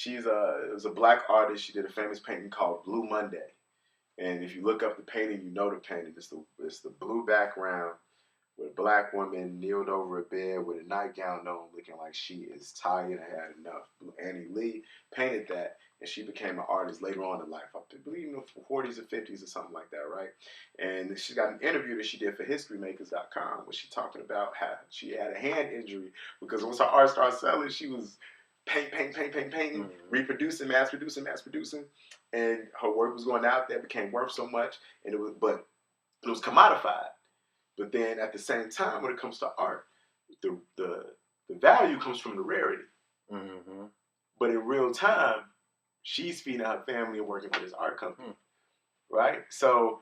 It was a black artist. She did a famous painting called Blue Monday. And if you look up the painting, you know the painting. It's the blue background with a black woman kneeled over a bed with a nightgown on, looking like she is tired and had enough. Annie Lee painted that, and she became an artist later on in life. I believe in the 40s or 50s or something like that, right? And she got an interview that she did for HistoryMakers.com where she talking about how she had a hand injury because once her art started selling, she was painting, reproducing, mass producing, and her work was going out there, became worth so much, and it was commodified. But then at the same time, when it comes to art, the value comes from the rarity. Mm-hmm. But in real time, she's feeding her family and working for this art company, right? So,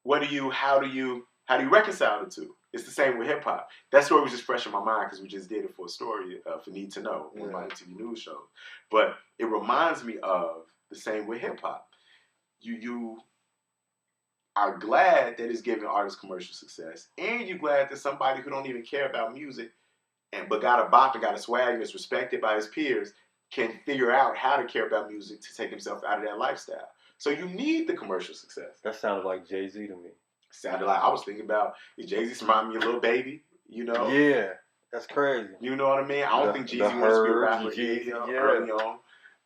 how do you reconcile the two? It's the same with hip hop. That story was just fresh in my mind because we just did it for a story for Need to Know, one of my TV news shows. But it reminds me of the same with hip hop. You are glad that it's giving artists commercial success, and you're glad that somebody who don't even care about music but got a bop and got a swag and is respected by his peers can figure out how to care about music to take himself out of that lifestyle. So you need the commercial success. That sounded like Jay-Z to me. Sounded like I was thinking about Jay-Z reminded me of Lil Baby, Yeah, that's crazy. You know what I mean? I don't think Jay-Z wants to be a rapper early on.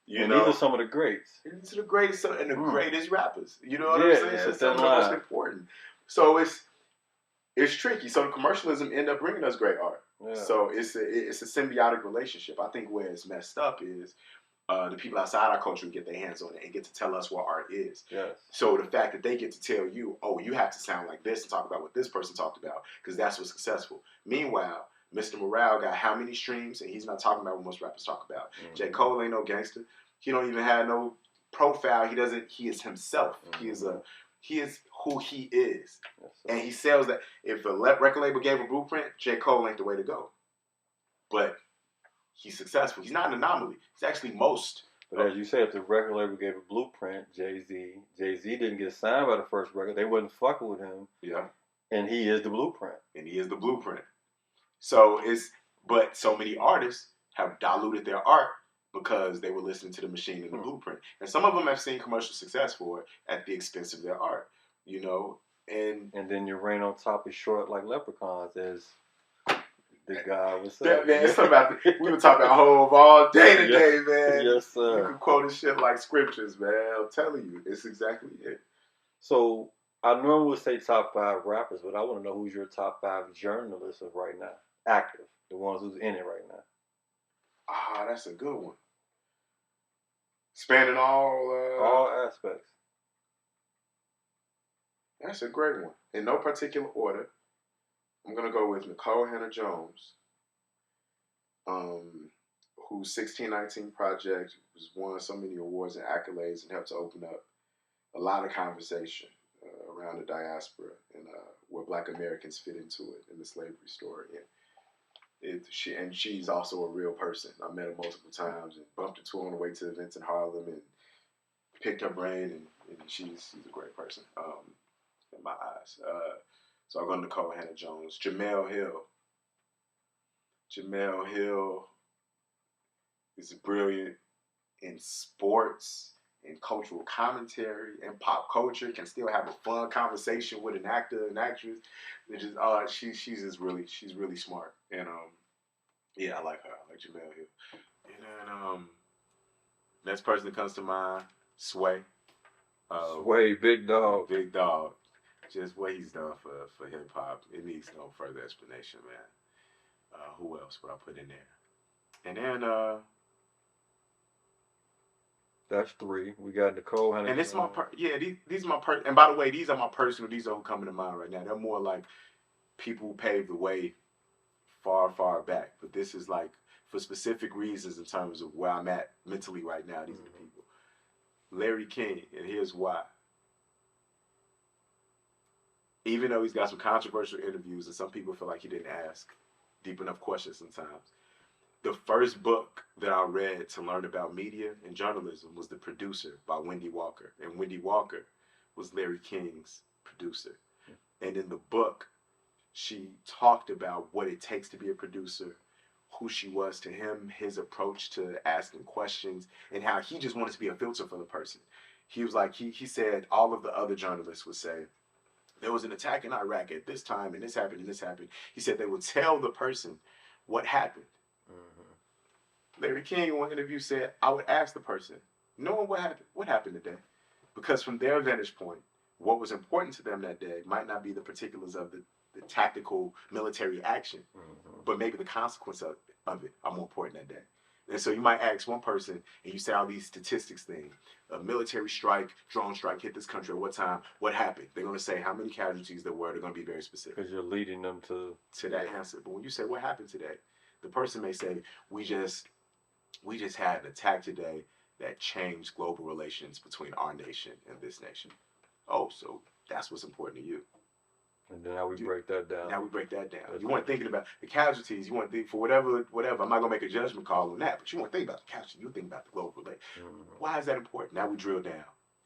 These are some of the greats. These are the greatest and the greatest rappers. You know what I'm saying? So some of the most important. So it's tricky. So the commercialism end up bringing us great art. Yeah. So it's a symbiotic relationship. I think where it's messed up is the people outside our culture get their hands on it and get to tell us what art is. Yes. So the fact that they get to tell you, oh, you have to sound like this and talk about what this person talked about because that's what's successful. Meanwhile, Mr. Morale got how many streams and he's not talking about what most rappers talk about. Mm-hmm. J. Cole ain't no gangster. He don't even have no profile. He is himself. Mm-hmm. He is who he is. Yes, and he sells that. If a record label gave a blueprint, J. Cole ain't the way to go. But he's successful. He's not an anomaly. He's actually most. But as you said, if the record label gave a blueprint, Jay-Z didn't get signed by the first record. They wasn't fucking with him. Yeah. And he is the blueprint. So but so many artists have diluted their art because they were listening to the machine and the blueprint. And some of them have seen commercial success for it at the expense of their art, you know. And then your rain on top is short like leprechauns, as the guy was saying. Man, it's about we were talking about Hov all day today, man. Yes, sir. You can quote his shit like scriptures, man. I'm telling you, it's exactly it. So I normally would say top 5 rappers, but I want to know who's your top 5 journalists of right now, active, the ones who's in it right now. Ah, that's a good one. Spanning all aspects. That's a great one. In no particular order, I'm gonna go with Nicole Hannah-Jones, whose 1619 project was won so many awards and accolades and helped to open up a lot of conversation around the diaspora and where Black Americans fit into it in the slavery story. And she's also a real person. I met her multiple times and bumped into her on the way to events in Harlem and picked her brain, and she's a great person in my eyes. So I'm going to Nicole Hannah-Jones. Jamel Hill is brilliant in sports, in cultural commentary, and pop culture. Can still have a fun conversation with an actor and actress. She's really smart. And yeah, I like her. I like Jamel Hill. And then next person that comes to mind, Sway. Sway, big dog. Big dog. Just what he's done for hip hop. It needs no further explanation, man. Who else would I put in there? And then that's 3. We got Nicole Hannah. And it's my these are my and by the way, these are my personal. These are who coming to mind right now. They're more like people who paved the way far back. But this is like for specific reasons in terms of where I'm at mentally right now. These are the people. Larry King, and here's why. Even though he's got some controversial interviews and some people feel like he didn't ask deep enough questions sometimes, the first book that I read to learn about media and journalism was The Producer by Wendy Walker. And Wendy Walker was Larry King's producer. And in the book, she talked about what it takes to be a producer, who she was to him, his approach to asking questions, and how he just wanted to be a filter for the person. He was like, he said all of the other journalists would say, there was an attack in Iraq at this time, and this happened, and this happened. He said they would tell the person what happened. Larry King in one interview said, I would ask the person, knowing what happened today. Because from their vantage point, what was important to them that day might not be the particulars of the tactical military action, but maybe the consequence of it are more important that day. And so you might ask one person, and you say all these statistics things. A military strike, drone strike hit this country at what time? What happened? They're going to say how many casualties there were. They're going to be very specific. Because you're leading them to that answer. But when you say what happened today, the person may say, we just had an attack today that changed global relations between our nation and this nation. Oh, so that's what's important to you. And then now we break that down. You weren't thinking about the casualties. You weren't thinking for whatever. I'm not going to make a judgment call on that, but you weren't thinking about the casualties. You were thinking about the global relation. Why is that important? Now we drill down.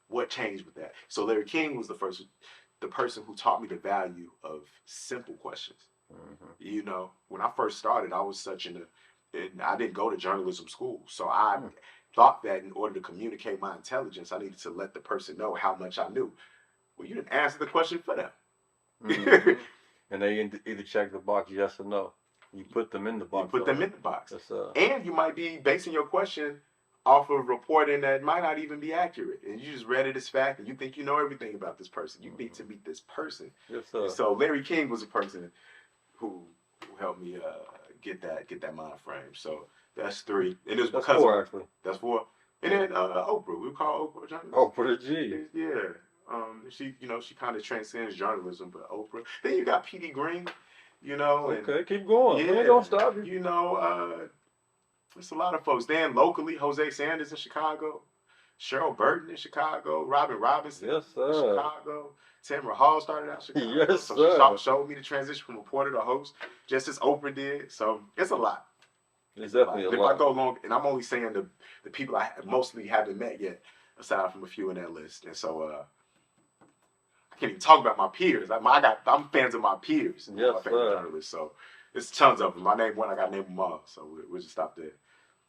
What changed with that? So Larry King was the person who taught me the value of simple questions. You know, when I first started, I was and I didn't go to journalism school. So I thought that in order to communicate my intelligence, I needed to let the person know how much I knew. Well, you didn't answer the question for them. And they either check the box yes or no. You put them in the box. And you might be basing your question off of reporting that might not even be accurate. And you just read it as fact and you think you know everything about this person. You need to meet this person. Yes, sir. So Larry King was a person who helped me get that mind frame. So that's 3. And it was that's 4 actually. That's 4. And then Oprah. We call Oprah journalist. Oprah the G. Yeah. She kind of transcends journalism, but Oprah. Then you got P.D. Green, Okay, keep going. Yeah, Don't stop you. There's a lot of folks. Then locally, Jose Sanders in Chicago, Cheryl Burton in Chicago, Robin Robinson in Chicago, Tamara Hall started out in Chicago. Yes, so sir. She showed me the transition from reporter to host, just as Oprah did. So it's a lot. It's definitely a lot. If I go long, and I'm only saying the people I mostly haven't met yet, aside from a few in that list, and so I can't even talk about my peers. I'm fans of my peers, yes, my favorite journalists. So there's tons of them. I named one, I got to name them all. So we'll just stop there.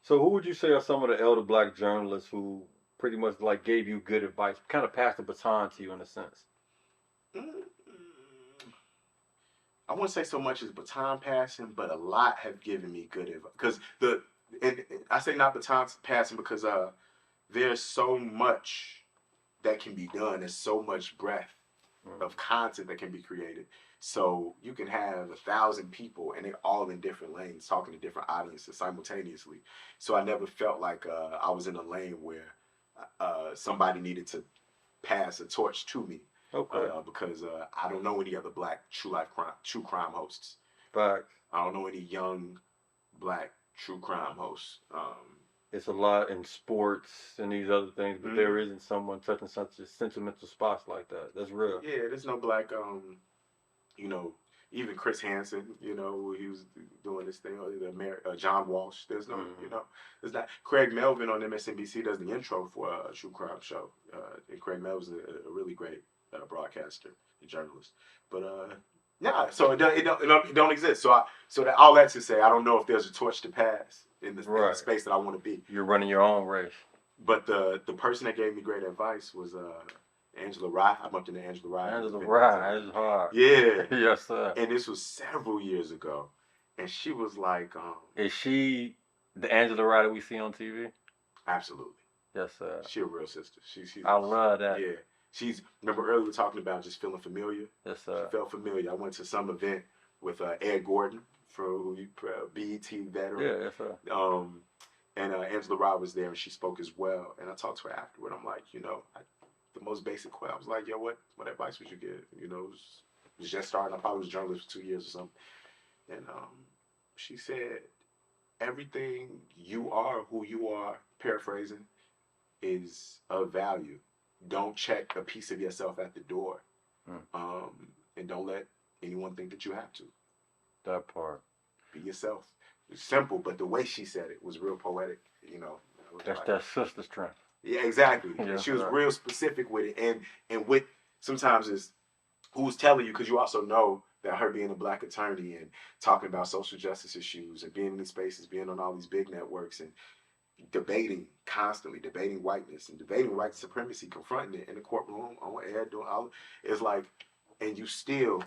So who would you say are some of the elder black journalists who pretty much like gave you good advice, kind of passed the baton to you in a sense? I wouldn't say so much as baton passing, but a lot have given me good advice. Because I say not baton passing because there's so much that can be done. There's so much breadth of content that can be created. So you can have 1,000 people and they're all in different lanes talking to different audiences simultaneously. So I never felt like I was in a lane where somebody needed to pass a torch to me. Okay. Because I don't know any other black true crime hosts. Facts. I don't know any young black true crime hosts. It's a lot in sports and these other things, but there isn't someone touching such sentimental spots like that. That's real. Yeah, there's no black, even Chris Hansen, he was doing this thing, or John Walsh. There's no, there's not. Craig Melvin on MSNBC does the intro for a true crime show. And Craig Melvin's a really great broadcaster and journalist. But yeah, so it don't exist. So all that to say, I don't know if there's a torch to pass in the space that I want to be. You're running your own race. But the person that gave me great advice was Angela Rye. I bumped into Angela Rye. Angela Rye, that's hard. Yeah. Yes, sir. And this was several years ago, and she was like, "Is she the Angela Rye that we see on TV?" Absolutely. Yes, sir. She a real sister. I love that. Yeah. Remember earlier we were talking about just feeling familiar? Yes, sir. She felt familiar. I went to some event with Ed Gordon, BET veteran. Yeah, yes, sir. And Angela Rye was there, and she spoke as well. And I talked to her afterward. I'm like, the most basic question. I was like, yo, what advice would you give? It was just starting. I probably was a journalist for 2 years or something. And she said, everything you are, who you are, paraphrasing, is of value. Don't check a piece of yourself at the door. And don't let anyone think that you have to. That part. Be yourself. It's simple, but the way she said it was real poetic. That's that sister strength. Yeah, exactly. Yeah, and she was real specific with it, and with sometimes is who's telling you, because you also know that her being a black attorney and talking about social justice issues and being in these spaces, being on all these big networks and constantly debating whiteness and debating white supremacy, confronting it in the courtroom, on air, doing all. It's like, and you still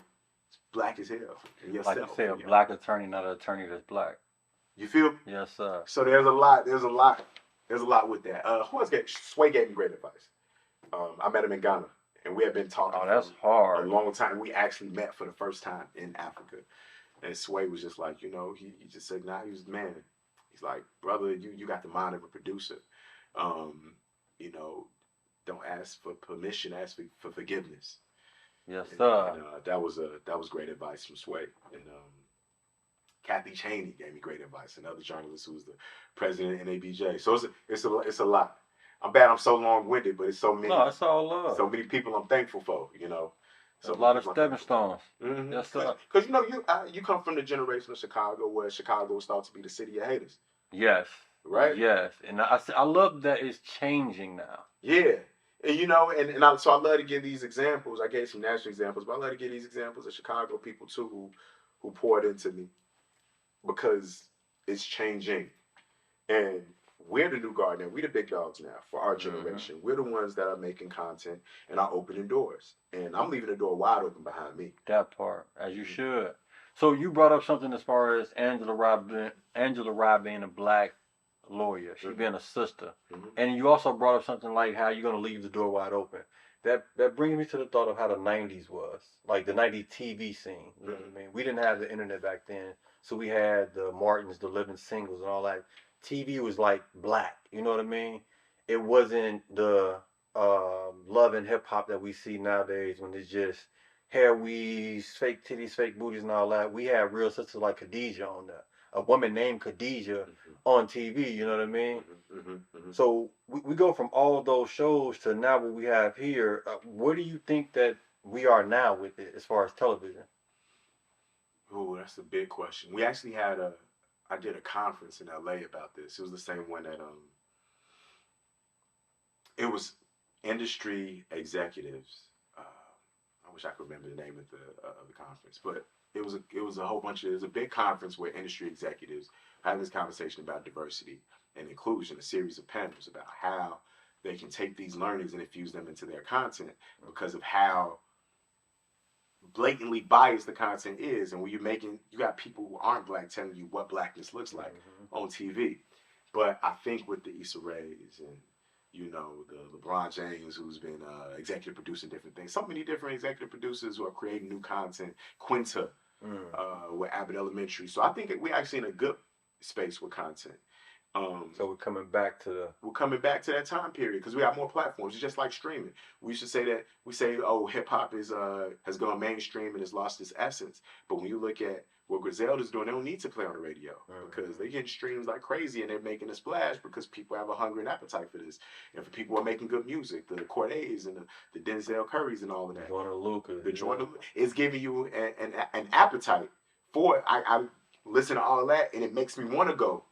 black as hell in yourself. Like you say, a black attorney, not an attorney that's black. You feel? Yes, sir. So there's a lot with that. Who else Sway gave me great advice. I met him in Ghana, and we had been talking. Oh, that's hard. A long time. We actually met for the first time in Africa, and Sway was just like, he just said, nah, he was the man. He's like, brother, you got the mind of a producer. Don't ask for permission, ask for forgiveness. Yes, sir. And that was great advice from Sway. And Kathy Chaney gave me great advice, another journalist who was the president of NABJ. So it's a lot. I'm bad I'm so long-winded, but it's so many. No, it's all love. So many people I'm thankful for, So a lot of stepping stones. Mm-hmm. Yes, sir. Because you come from the generation of Chicago where Chicago was thought to be the city of haters. Yes. Right? Yes. And I love that it's changing now. Yeah. And so I love to give these examples. I gave some national examples, but I love to give these examples of Chicago people too who poured into me, because it's changing. And we're the new guard now. We're the big dogs now for our generation. Mm-hmm. We're the ones that are making content and are opening doors. And I'm leaving the door wide open behind me. That part, as you should. So you brought up something as far as Angela Rye being a black lawyer, she being a sister. Mm-hmm. And you also brought up something like how you're going to leave the door wide open. That brings me to the thought of how the 90s was, like the 90s TV scene. You know what I mean? We didn't have the internet back then, so we had the Martins, the Living Singles, and all that. TV was like black, you know what I mean? It wasn't the love and hip hop that we see nowadays when it's just hair weaves, fake titties, fake booties, and all that. We had real sisters like Khadijah on there. A woman named Khadijah on TV, you know what I mean? So we go from all those shows to now what we have here. Where do you think that we are now with it as far as television? Oh, that's a big question. We actually had I did a conference in LA about this. It was the same one that it was industry executives. I wish I could remember the name of the conference, but it was a whole bunch of, it was a big conference where industry executives had this conversation about diversity and inclusion, a series of panels about how they can take these learnings and infuse them into their content because of how blatantly biased the content is. And when you got people who aren't black telling you what blackness looks like on TV. But I think with the Issa Raes and the LeBron James, who's been executive producing different things. So many different executive producers who are creating new content. Quinta with Abbott Elementary. So I think we're actually in a good space with content. So we're coming back to that time period because we have more platforms. It's just like streaming. We say, oh, hip hop has gone mainstream and has lost its essence. But when you look at what Griselda's doing, they don't need to play on the radio because they're getting streams like crazy and they're making a splash because people have a hunger and appetite for this. And for people who are making good music, the Cordays and the Denzel Currys and all of that. The Jordan is giving you an appetite for it. I listen to all that and it makes me want to go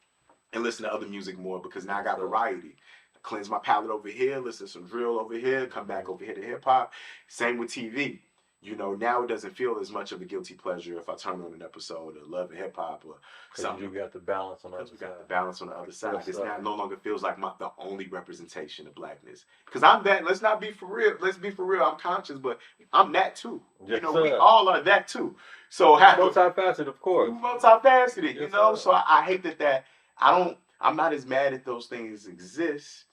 and listen to other music more because now I got variety. I cleanse my palate over here, listen to some drill over here, come back over here to hip hop. Same with TV. Now it doesn't feel as much of a guilty pleasure if I turn on an episode of Love and Hip Hop or something. You got the balance on the other side. We got the balance on the other side. It's now no longer feels like the only representation of blackness. Because I'm that. Let's not be for real. Let's be for real. I'm conscious, but I'm that too. Yes, we all are that too. So multifaceted, of course. Multifaceted, So I hate that. I'm not as mad at those things exist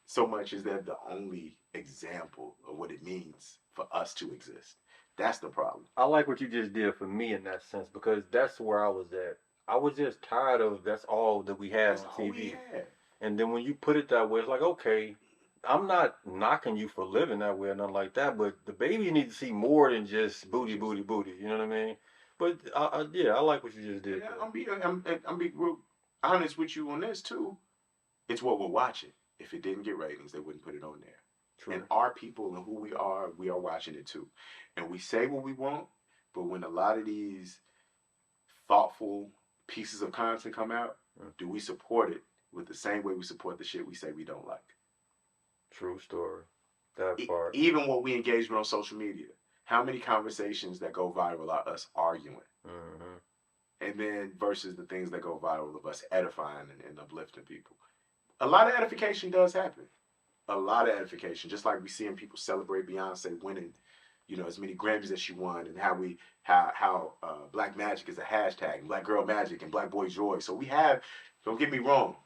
so much as they're the only example of what it means for us to exist. That's the problem. I like what you just did for me in that sense because that's where I was at. I was just tired of that's all that we had on TV. And then when you put it that way, it's like, okay, I'm not knocking you for living that way or nothing like that, but the baby needs to see more than just booty. You know what I mean? But I like what you just did. Yeah, I'm being real honest with you on this too. It's what we're watching. If it didn't get ratings, they wouldn't put it on there. True. And our people and who we are watching it too. And we say what we want, but when a lot of these thoughtful pieces of content come out, do we support it with the same way we support the shit we say we don't like? True story. That part. Even what we engage with on social media. How many conversations that go viral are us arguing? And then versus the things that go viral of us edifying and uplifting people. A lot of edification does happen. A lot of edification. Just like we seeing people celebrate Beyonce winning, as many Grammys as she won, and how Black Magic is a hashtag, Black Girl Magic and Black Boy Joy. So we have, don't get me wrong,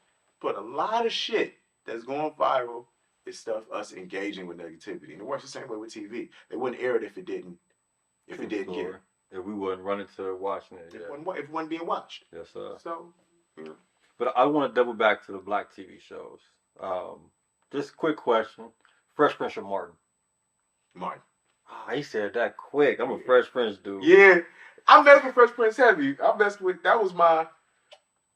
but a lot of shit that's going viral is stuff us engaging with negativity. And it works the same way with TV. They wouldn't air it if it didn't get it. If we wasn't running to watching it. If it wasn't being watched. Yes, sir. So, But I want to double back to the black TV shows. Just a quick question. Fresh Prince or Martin? Martin. He said that quick. I'm a Fresh Prince dude. Yeah. I messed with Fresh Prince heavy. That was my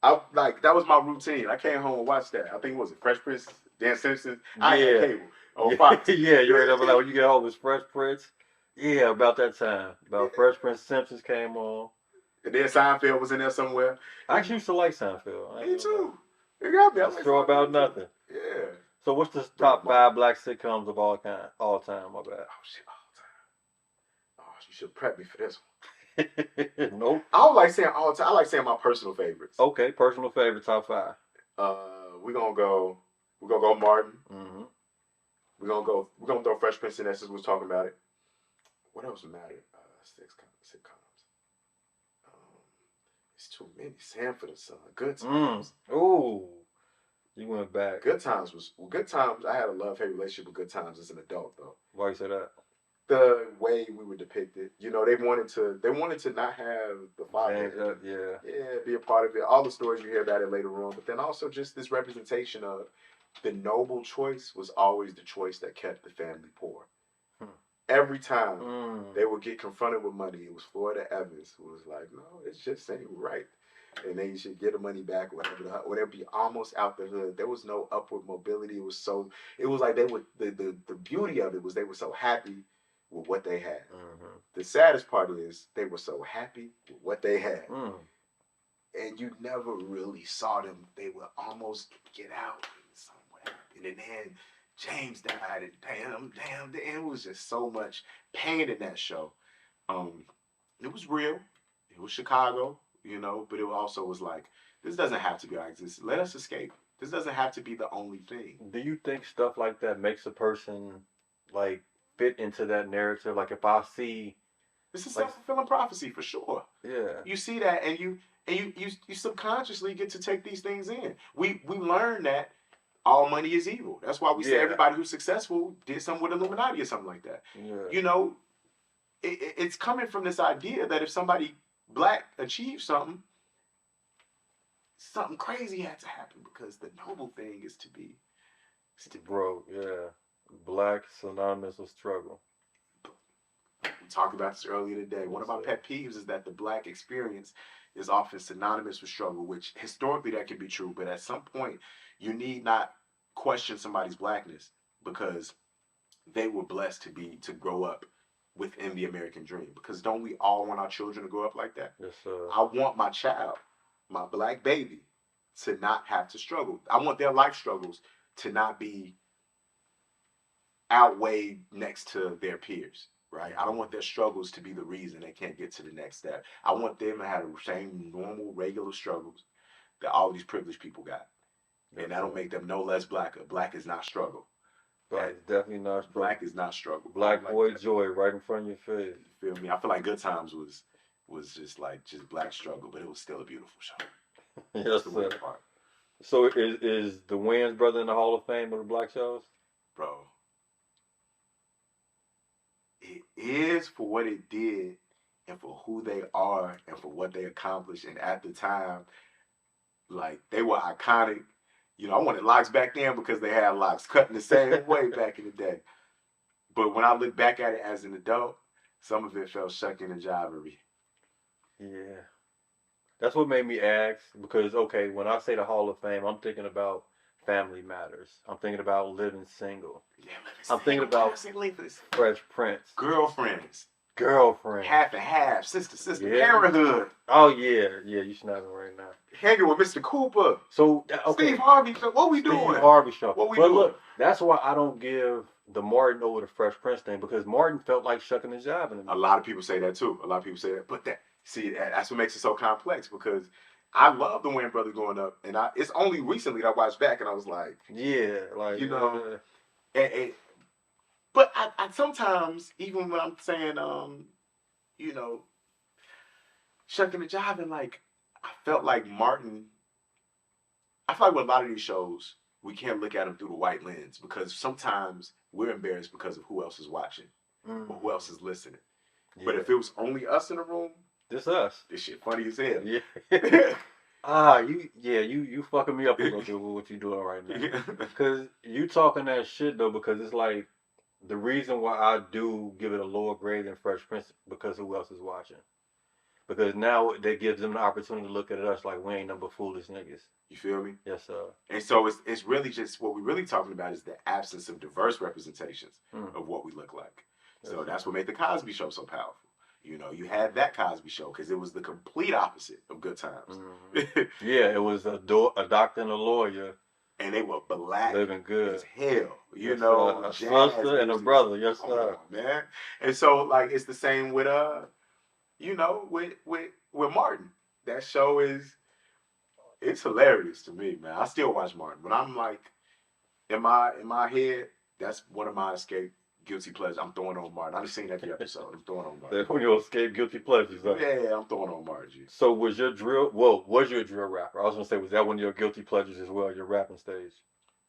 routine. I came home and watched that. I think it was Fresh Prince, Dan Simpson. I had cable on Fox. Yeah, you heard that when you get home with Fresh Prince. Yeah, about that time. Fresh Prince Simpsons came on. And then Seinfeld was in there somewhere. I actually used to like Seinfeld. Me too. It got me. I'm sure about nothing. Yeah. So what's the top 5 black sitcoms of all time? My bad. Oh shit, all time. Oh, you should prep me for this one. Nope. I don't like saying all time. I like saying my personal favorites. Okay, personal favorite, top 5. We're gonna go Martin. Mm-hmm. We're gonna throw Fresh Prince in there since we was talking about it. What else mattered? Sitcoms. It's too many. Sanford and Son. Good Times. Ooh. You went back. Good Times. I had a love-hate relationship with Good Times as an adult, though. Why you say that? The way we were depicted. They wanted to not have the father. Yeah, be a part of it. All the stories you hear about it later on, but then also just this representation of the noble choice was always the choice that kept the family poor. Every time they would get confronted with money, it was Florida Evans who was like, no, it's just ain't right. And they should get the money back, or they'd be almost out the hood. There was no upward mobility. It was like the beauty of it was they were so happy with what they had. The saddest part is they were so happy with what they had. and you never really saw them. They would almost get out and somewhere, and then James died, and damn, it was just so much pain in that show. It was real. It was Chicago, you know, but it also was like, this doesn't have to be our existence. Let us escape. This doesn't have to be the only thing. Do you think stuff like that makes a person like fit into that narrative? Like if I see, it's a self-fulfilling prophecy for sure. Yeah. You see that, and you subconsciously get to take these things in. We learn that all money is evil. That's why we say everybody who's successful did something with Illuminati or something like that. Yeah. You know, it's coming from this idea that if somebody black achieves something crazy had to happen, because the noble thing is to be. Bro, yeah. Black synonymous with struggle. We talked about this earlier today. One of my pet peeves is that the black experience is often synonymous with struggle, which historically that can be true, but at some point you need not question somebody's blackness because they were blessed to grow up within the American dream. Because don't we all want our children to grow up like that? Yes, sir. I want my child, my black baby, to not have to struggle. I want their life struggles to not be outweighed next to their peers, right? I don't want their struggles to be the reason they can't get to the next step. I want them to have the same normal, regular struggles that all these privileged people got. And that'll make them no less blacker. Black is not struggle. Black is definitely not struggle. Black is not struggle. Black boy joy right in front of your face. You feel me? I feel like Good Times was just black struggle, but it was still a beautiful show. Yes, sir. So is the Wayans brother in the Hall of Fame of the black shows? Bro, it is for what it did and for who they are and for what they accomplished. And at the time, like, they were iconic. You know, I wanted locks back then because they had locks cut in the same way back in the day. But when I look back at it as an adult, some of it felt shucking and jivery. Yeah. That's what made me ask, because, okay, when I say the Hall of Fame, I'm thinking about Family Matters. I'm thinking about Living Single. Yeah, I'm thinking about Fresh Prince. Girlfriends. Half and half. Sister. Yeah. Parenthood. Oh, yeah. Yeah, you snapping right now. Hanging with Mr. Cooper. So, okay. Steve Harvey. What we doing? Steve Harvey show. What we doing? Look, that's why I don't give the Martin over the Fresh Prince thing, because Martin felt like shucking and jiving. A lot of people say that too. But that's what makes it so complex, because I love the Wayans brothers growing up, and it's only recently that I watched back and I was like, yeah, like, you know, but I sometimes, even when I'm saying, you know, shucking and jiving, like, I felt like Martin. I feel like with a lot of these shows, we can't look at them through the white lens, because sometimes we're embarrassed because of who else is watching or who else is listening. Yeah. But if it was only us in the room, this us. This shit funny as hell. Yeah. You fucking me up a little bit with what you doing right now. Because you talking that shit though, because it's like the reason why I do give it a lower grade than Fresh Prince, because who else is watching? Because now that gives them the opportunity to look at us like we ain't number foolish niggas. You feel me? Yes, sir. And so it's really just, what we're really talking about is the absence of diverse representations of what we look like. So that's what made the Cosby Show so powerful. You know, you had that Cosby Show because it was the complete opposite of Good Times. Yeah, it was a doctor and a lawyer. And they were black living good as hell. You know, a sister and a brother. Yes, sir. Man. And so, like, it's the same with you know, with Martin. That show it's hilarious to me, man. I still watch Martin. But I'm like, in my head, that's one of my escape guilty pleasures. I'm throwing on Martin. I've seen every episode. I'm throwing on Martin. When you escape guilty pleasures, huh? Yeah, I'm throwing on Martin. G. So was you a drill rapper? I was gonna say, was that one of your guilty pleasures as well, your rapping stage?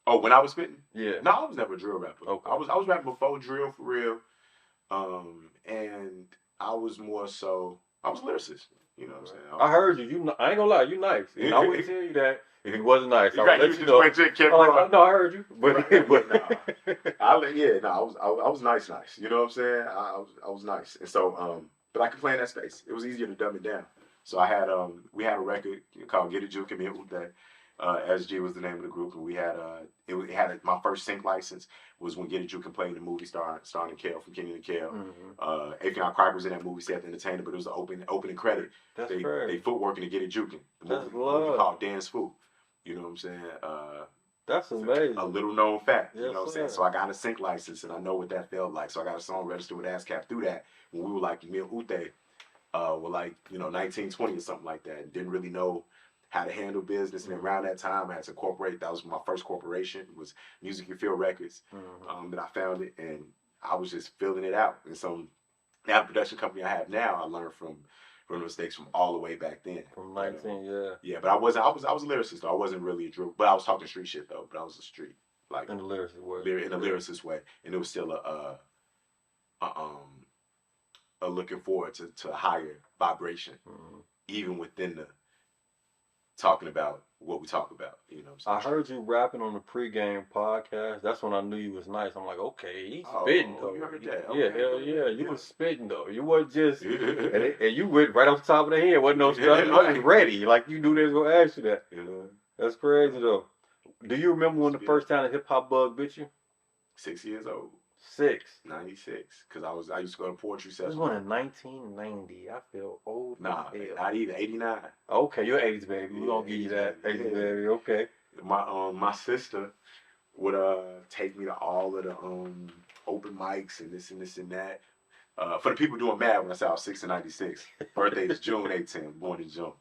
Oh, when I was spitting? Yeah. No, I was never a drill rapper. Okay. I was rapping before drill for real. And I was more so, I was lyricist. You know what I'm saying? I heard you. I ain't gonna lie, you nice. And I wouldn't tell you that if you wasn't nice. I would let you know. No, I heard you. But I was nice. You know what I'm saying? I was nice. And so, but I could play in that space. It was easier to dumb it down. So I had we had a record called Get It Juke and Me Day. SG was the name of the group, and we had my first sync license was when Get It You Can Play in the movie starring Kel from Kenny and Kel. Afion Cracker was in that movie, Seth the Entertainer, but it was the opening credit. That's they footwork to Get It Jukin'. The movie called Dance Foo. You know what I'm saying? That's amazing. A little known fact. Yes, you know what I'm saying? So I got a sync license, and I know what that felt like. So I got a song registered with ASCAP through that when we were like me and Ute were like 19, 20 or something like that, and didn't really know how to handle business. And around that time, I had to incorporate. That was my first corporation. It was Music You Feel Records that I founded, and I was just filling it out. And so that production company I have now, I learned from mistakes from all the way back then. From 19, yeah. Yeah, but I was a lyricist though. I wasn't really a drill, but I was talking street shit though. But I was a street like in the lyricist way. In the lyricist way, and it was still a looking forward to a higher vibration, even within the talking about what we talk about. You know what I'm saying? I heard you rapping on the pregame podcast. That's when I knew you was nice. I'm like, okay, he's spitting though. You heard that? Yeah, hell yeah. You was spitting though. You wasn't just and you went right off the top of the head. Wasn't no stuff. You was ready. Like you knew they was gonna ask you that. Yeah. That's crazy though. Do you remember when the first time the hip hop bug bit you? 6 years old. 96. Because I used to go to poetry sessions. This one in 1990. I feel old. Nah, not even 89. Okay, you're 80s baby. We're gonna give you that. 80s baby, okay. My sister would take me to all of the open mics and this and that. For the people doing math, when I say I was 6 in 96, birthday is June 18th, born in June.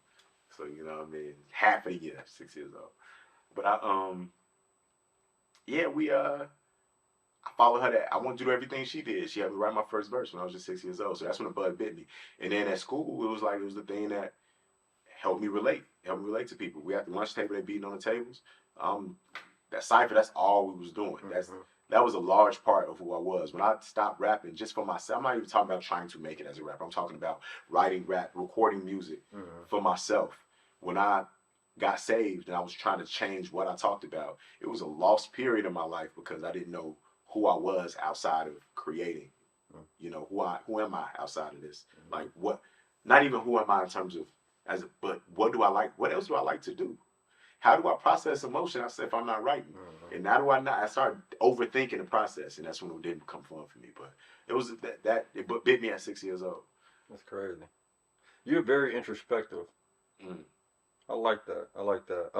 So you know what I mean, half a year, 6 years old. But I followed her. That I wanted to do everything she did. She had me write my first verse when I was just 6 years old. So that's when the bug bit me. And then at school, it was the thing that helped me relate to people. We at the lunch table, they beating on the tables. That cipher, that's all we was doing. That was a large part of who I was. When I stopped rapping, just for myself, I'm not even talking about trying to make it as a rapper. I'm talking about writing rap, recording music for myself. When I got saved and I was trying to change what I talked about, it was a lost period in my life because I didn't know who I was outside of creating. You know, who am I outside of this? Like what? Not even who am I in terms of but what do I like? What else do I like to do? How do I process emotion? I said if I'm not writing, and how do I not? I started overthinking the process, and that's when it didn't become fun for me. But it was it bit me at 6 years old. That's crazy. You're very introspective. I like that.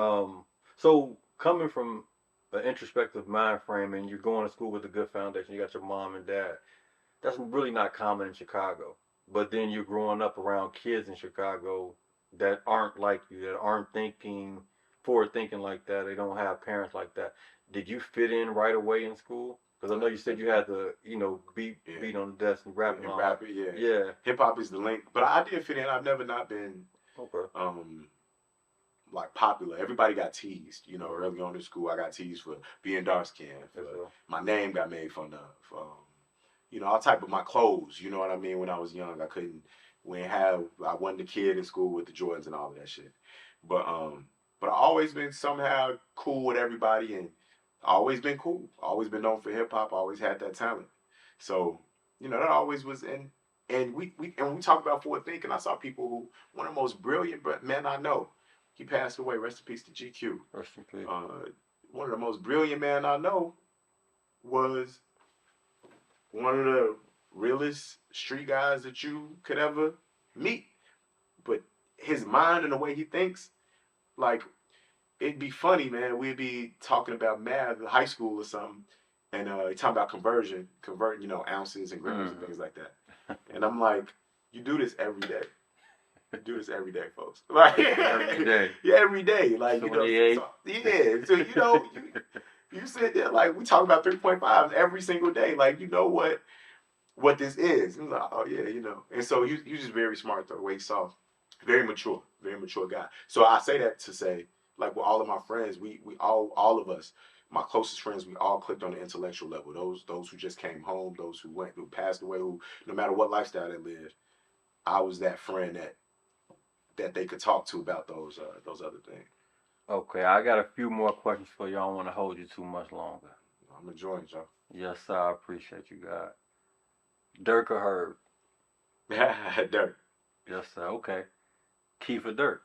So coming from an introspective mind frame and you're going to school with a good foundation, you got your mom and dad, that's really not common in Chicago. But then you're growing up around kids in Chicago that aren't like you, that aren't forward thinking like that. They don't have parents like that. Did you fit in right away in school? Because I know you said you had to, beat on the desk and rap and all that. Yeah. Hip hop is the link, but I did fit in. I've never not been like popular. Everybody got teased, early on in school. I got teased for being dark skinned. My name got made fun of. All type of my clothes. You know what I mean? When I was young, I wasn't the kid in school with the Jordans and all of that shit. But I always been somehow cool with everybody, and always been cool. Always been known for hip hop. Always had that talent. So that always was in. And we talk about forward thinking. I saw people who one of the most brilliant men I know. He passed away. Rest in peace to GQ. Rest in peace. One of the most brilliant men I know was one of the realest street guys that you could ever meet. But his mind and the way he thinks, like, it'd be funny, man. We'd be talking about math in high school or something, and talking about converting, ounces and grams and things like that. And I'm like, you do this every day. You do this every day, folks. Like every day. Yeah, every day. Like, So, you sit there, like, we talk about 3.5s every single day. Like, you know what this is. And like, oh yeah, And so you just very smart though, way soft. Very mature guy. So I say that to say, like, with all of my friends, we all of us, my closest friends, we all clicked on the intellectual level. Those who just came home, those who passed away, who no matter what lifestyle they lived, I was that friend that they could talk to about those other things. Okay, I got a few more questions for you. I don't want to hold you too much longer. I'm enjoying it, y'all. Yes, sir. I appreciate you, God. Dirk or Herb? Dirk. Yes, sir. Okay. Keith or Dirk?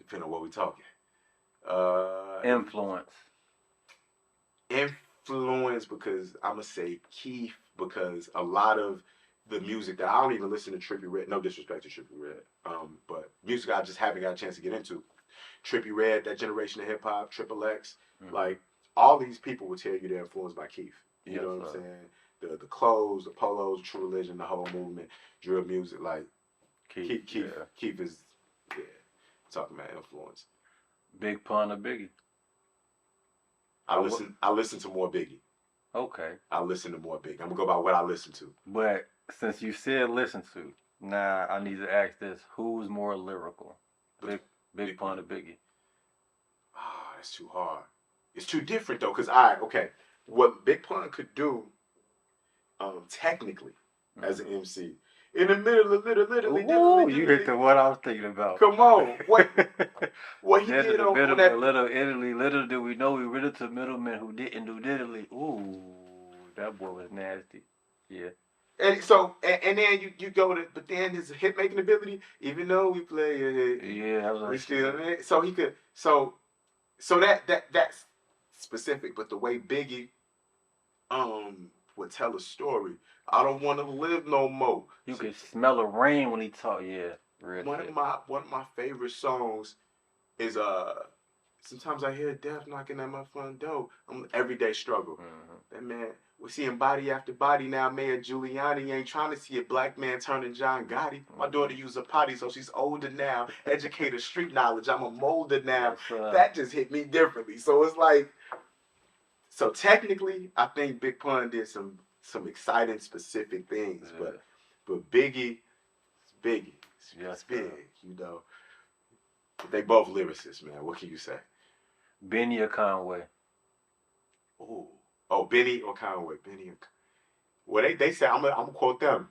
Depending on what we're talking. Influence. Influence, because I'm gonna say Keith, because a lot of the music that I don't even listen to Trippie Redd. No disrespect to Trippie Redd, but music I just haven't got a chance to get into. Trippie Redd, that generation of hip hop, Triple X, like all these people will tell you they're influenced by Keith. You know what I'm saying? The clothes, the polos, True Religion, the whole movement, drill music, like Keith is talking about influence. Big Pun or Biggie? I listen to more Biggie. Okay. I listen to more Biggie. I'm gonna go by what I listen to. But since you said listen to, now I need to ask this: who's more lyrical, Big Pun or Biggie? Ah, that's too hard. It's too different though, cause okay, what Big Pun could do, technically, as an MC. In the middle of literally. You hit the what I was thinking about. Come on, what he did on that little Italy, little do we know we rid of the middleman who didn't do diddly. Ooh, that boy was nasty. Yeah. And so and then you go to, but then his hit making ability, even though we play a hit, we still so he could so that's specific, but the way Biggie would tell a story. I don't want to live no more. You can smell the rain when he talk. Yeah, one of my favorite songs is Sometimes I hear death knocking at my front door. Everyday struggle. That man, we're seeing body after body now. Mayor Giuliani ain't trying to see a black man turning John Gotti. My daughter used a potty, so she's older now. Educated street knowledge. I'm a molder now. That just hit me differently. So it's like, so technically, I think Big Pun did some exciting specific things, but Biggie, it's big, you know. But they both lyricists, man. What can you say? Benny or Conway? Oh, Benny or Conway? Well, they say I'm gonna quote them.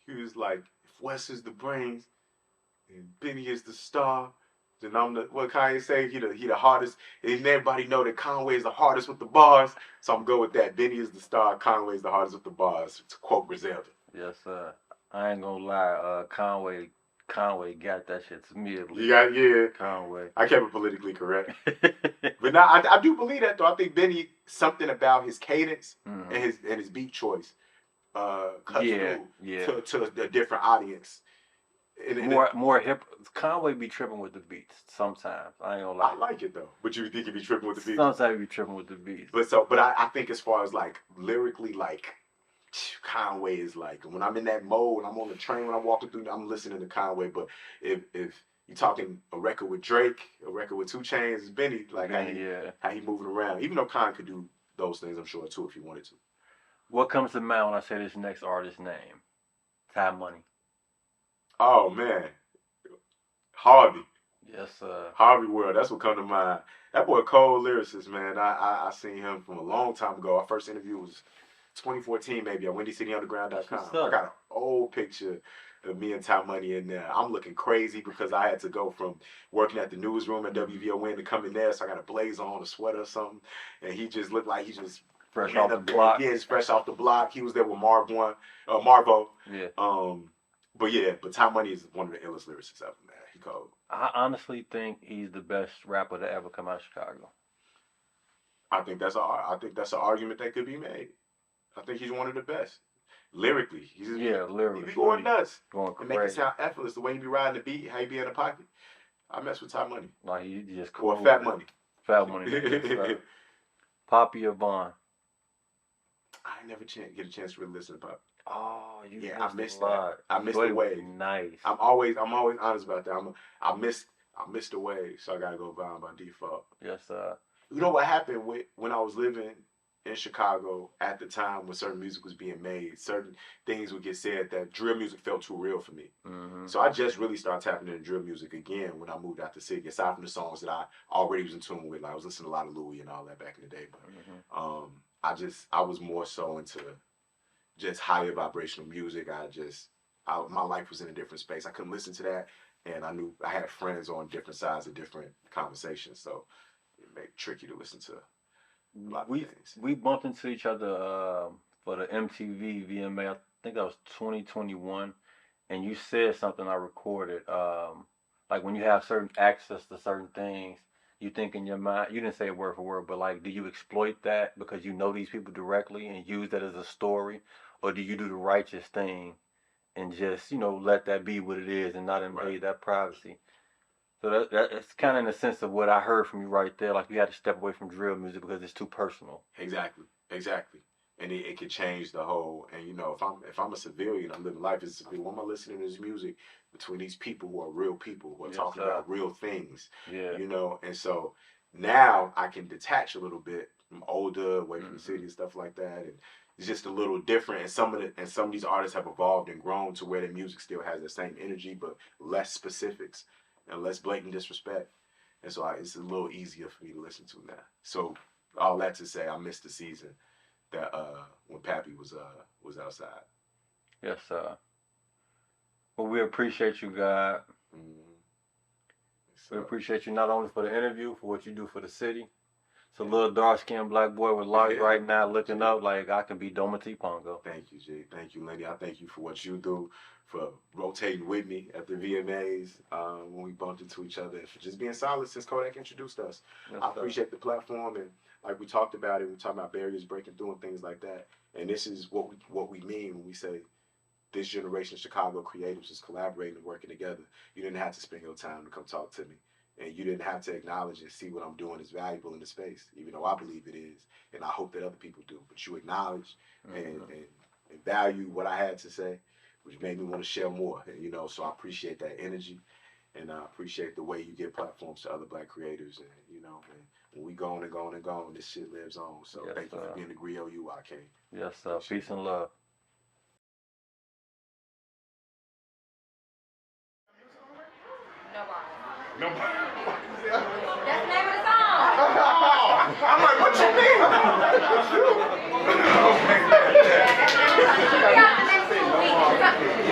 He was like, if Wes is the brains and Benny is the star, then I'm the, what Kanye say? He the hardest, and everybody know that Conway is the hardest with the bars. So I'm going with that. Benny is the star, Conway is the hardest with the bars. To quote Griselda. Yes, sir. I ain't gonna lie. Conway got that shit immediately. Conway. I kept it politically correct. But now I do believe that though. I think Benny, something about his cadence and his beat choice cuts through to a different audience. More hip. Conway be tripping with the beats sometimes. I ain't gonna lie. I like it though. But you think he be tripping with the beats? Sometimes he be tripping with the beats. But I think as far as like lyrically, like Conway is like, when I'm in that mode, I'm on the train, when I'm walking through, I'm listening to Conway. But if you're talking a record with Drake, a record with 2 Chainz, it's Benny, like how he moving around. Even though Con could do those things, I'm sure too, if he wanted to. What comes to mind when I say this next artist's name? Ty Money. Oh man, Harvey. Yes, sir. Harvey World. That's what come to mind. That boy cold lyricist, man. I seen him from a long time ago. Our first interview was 2014 maybe at WindyCityUnderground.com. I got an old picture of me and Ty Money in there. I'm looking crazy because I had to go from working at the newsroom at WVON to come in there, so I got a blazer on, a sweater or something, and he just looked like he just fresh off the block. Yeah, he's fresh off the block. He was there with Marvo. Yeah. But Ty Money is one of the illest lyricists ever, man. He cold. I honestly think he's the best rapper to ever come out of Chicago. I think that's an argument that could be made. I think he's one of the best. Lyrically. Lyrically. He be going nuts. Going crazy. And make it sound effortless. The way he be riding the beat, how he be in the pocket. I mess with Ty Money. Like, he just cool. Or Fat Money. Fat Money. Poppy or Von? I never get a chance to really listen to Poppy. Oh, I missed that. I missed the wave. Nice. I'm always honest about that. I missed the wave, so I gotta go Von by default. Yes, sir. You know what happened when I was living in Chicago at the time when certain music was being made, certain things would get said that drill music felt too real for me. So I just really started tapping into drill music again when I moved out the city, aside from the songs that I already was in tune with. Like I was listening to a lot of Louis and all that back in the day. But I was more so into just higher vibrational music. My life was in a different space. I couldn't listen to that, and I knew I had friends on different sides of different conversations, so it made it tricky to listen to a lot of things. We bumped into each other for the MTV VMA. I think that was 2021, and you said something I recorded. like when you have certain access to certain things, you think in your mind, you didn't say it word for word, but like, do you exploit that because you know these people directly and use that as a story, or do you do the righteous thing and just let that be what it is and not invade that privacy? So that's kind of in the sense of what I heard from you right there. Like you had to step away from drill music because it's too personal. Exactly. And it could change the whole. And if I'm a civilian, I'm living life as a civilian. Why am I listening to this music between these people who are real people who are talking about real things? Yeah. And so now I can detach a little bit. I'm older, away from the city and stuff like that, and it's just a little different. And some of these artists have evolved and grown to where their music still has the same energy, but less specifics and less blatant disrespect. And so it's a little easier for me to listen to now. So all that to say, I missed the season that when Pappy was outside. Yes, sir. Well, we appreciate you, God. We appreciate you not only for the interview, for what you do for the city. It's a little dark-skinned black boy with light right now looking up like I can be Dometi Pongo. Thank you, G. Thank you, Lenny. I thank you for what you do, for rotating with me at the VMAs when we bumped into each other, and for just being solid since Kodak introduced us. Yes, I appreciate the platform, and like we talked about it, we talked about barriers breaking through and things like that. And this is what we mean when we say this generation of Chicago creatives is collaborating and working together. You didn't have to spend your time to come talk to me. And you didn't have to acknowledge and see what I'm doing is valuable in the space, even though I believe it is. And I hope that other people do. But you acknowledge and value what I had to say, which made me want to share more. And, so I appreciate that energy. And I appreciate the way you give platforms to other black creators. And, and when we go on and go on and go on, this shit lives on. So thank you for being the griot you are, King. Yes, sir. Peace and love. Nobody. That's the name of the song. I'm like, what you mean?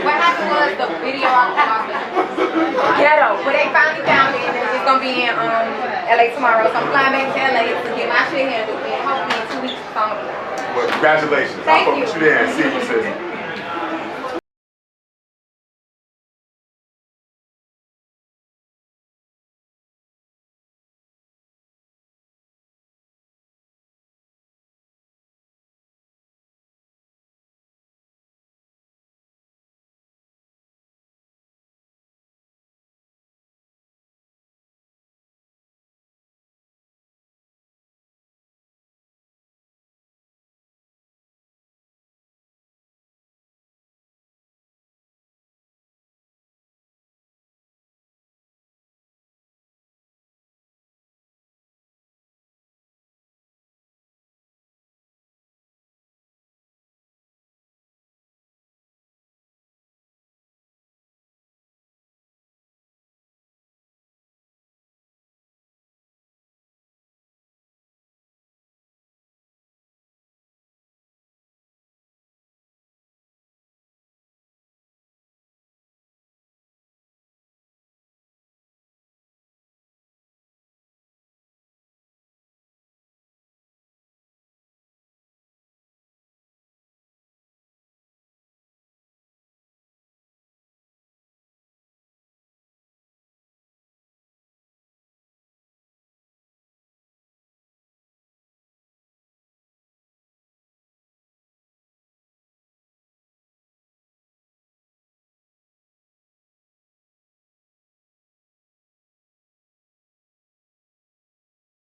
What happened was the video ghetto, but they finally found it, and it's gonna be in LA tomorrow. So I'm flying back to LA to get my shit handled, and hopefully in 2 weeks it's on. Well, congratulations. Thank I'll put you there and see what it says.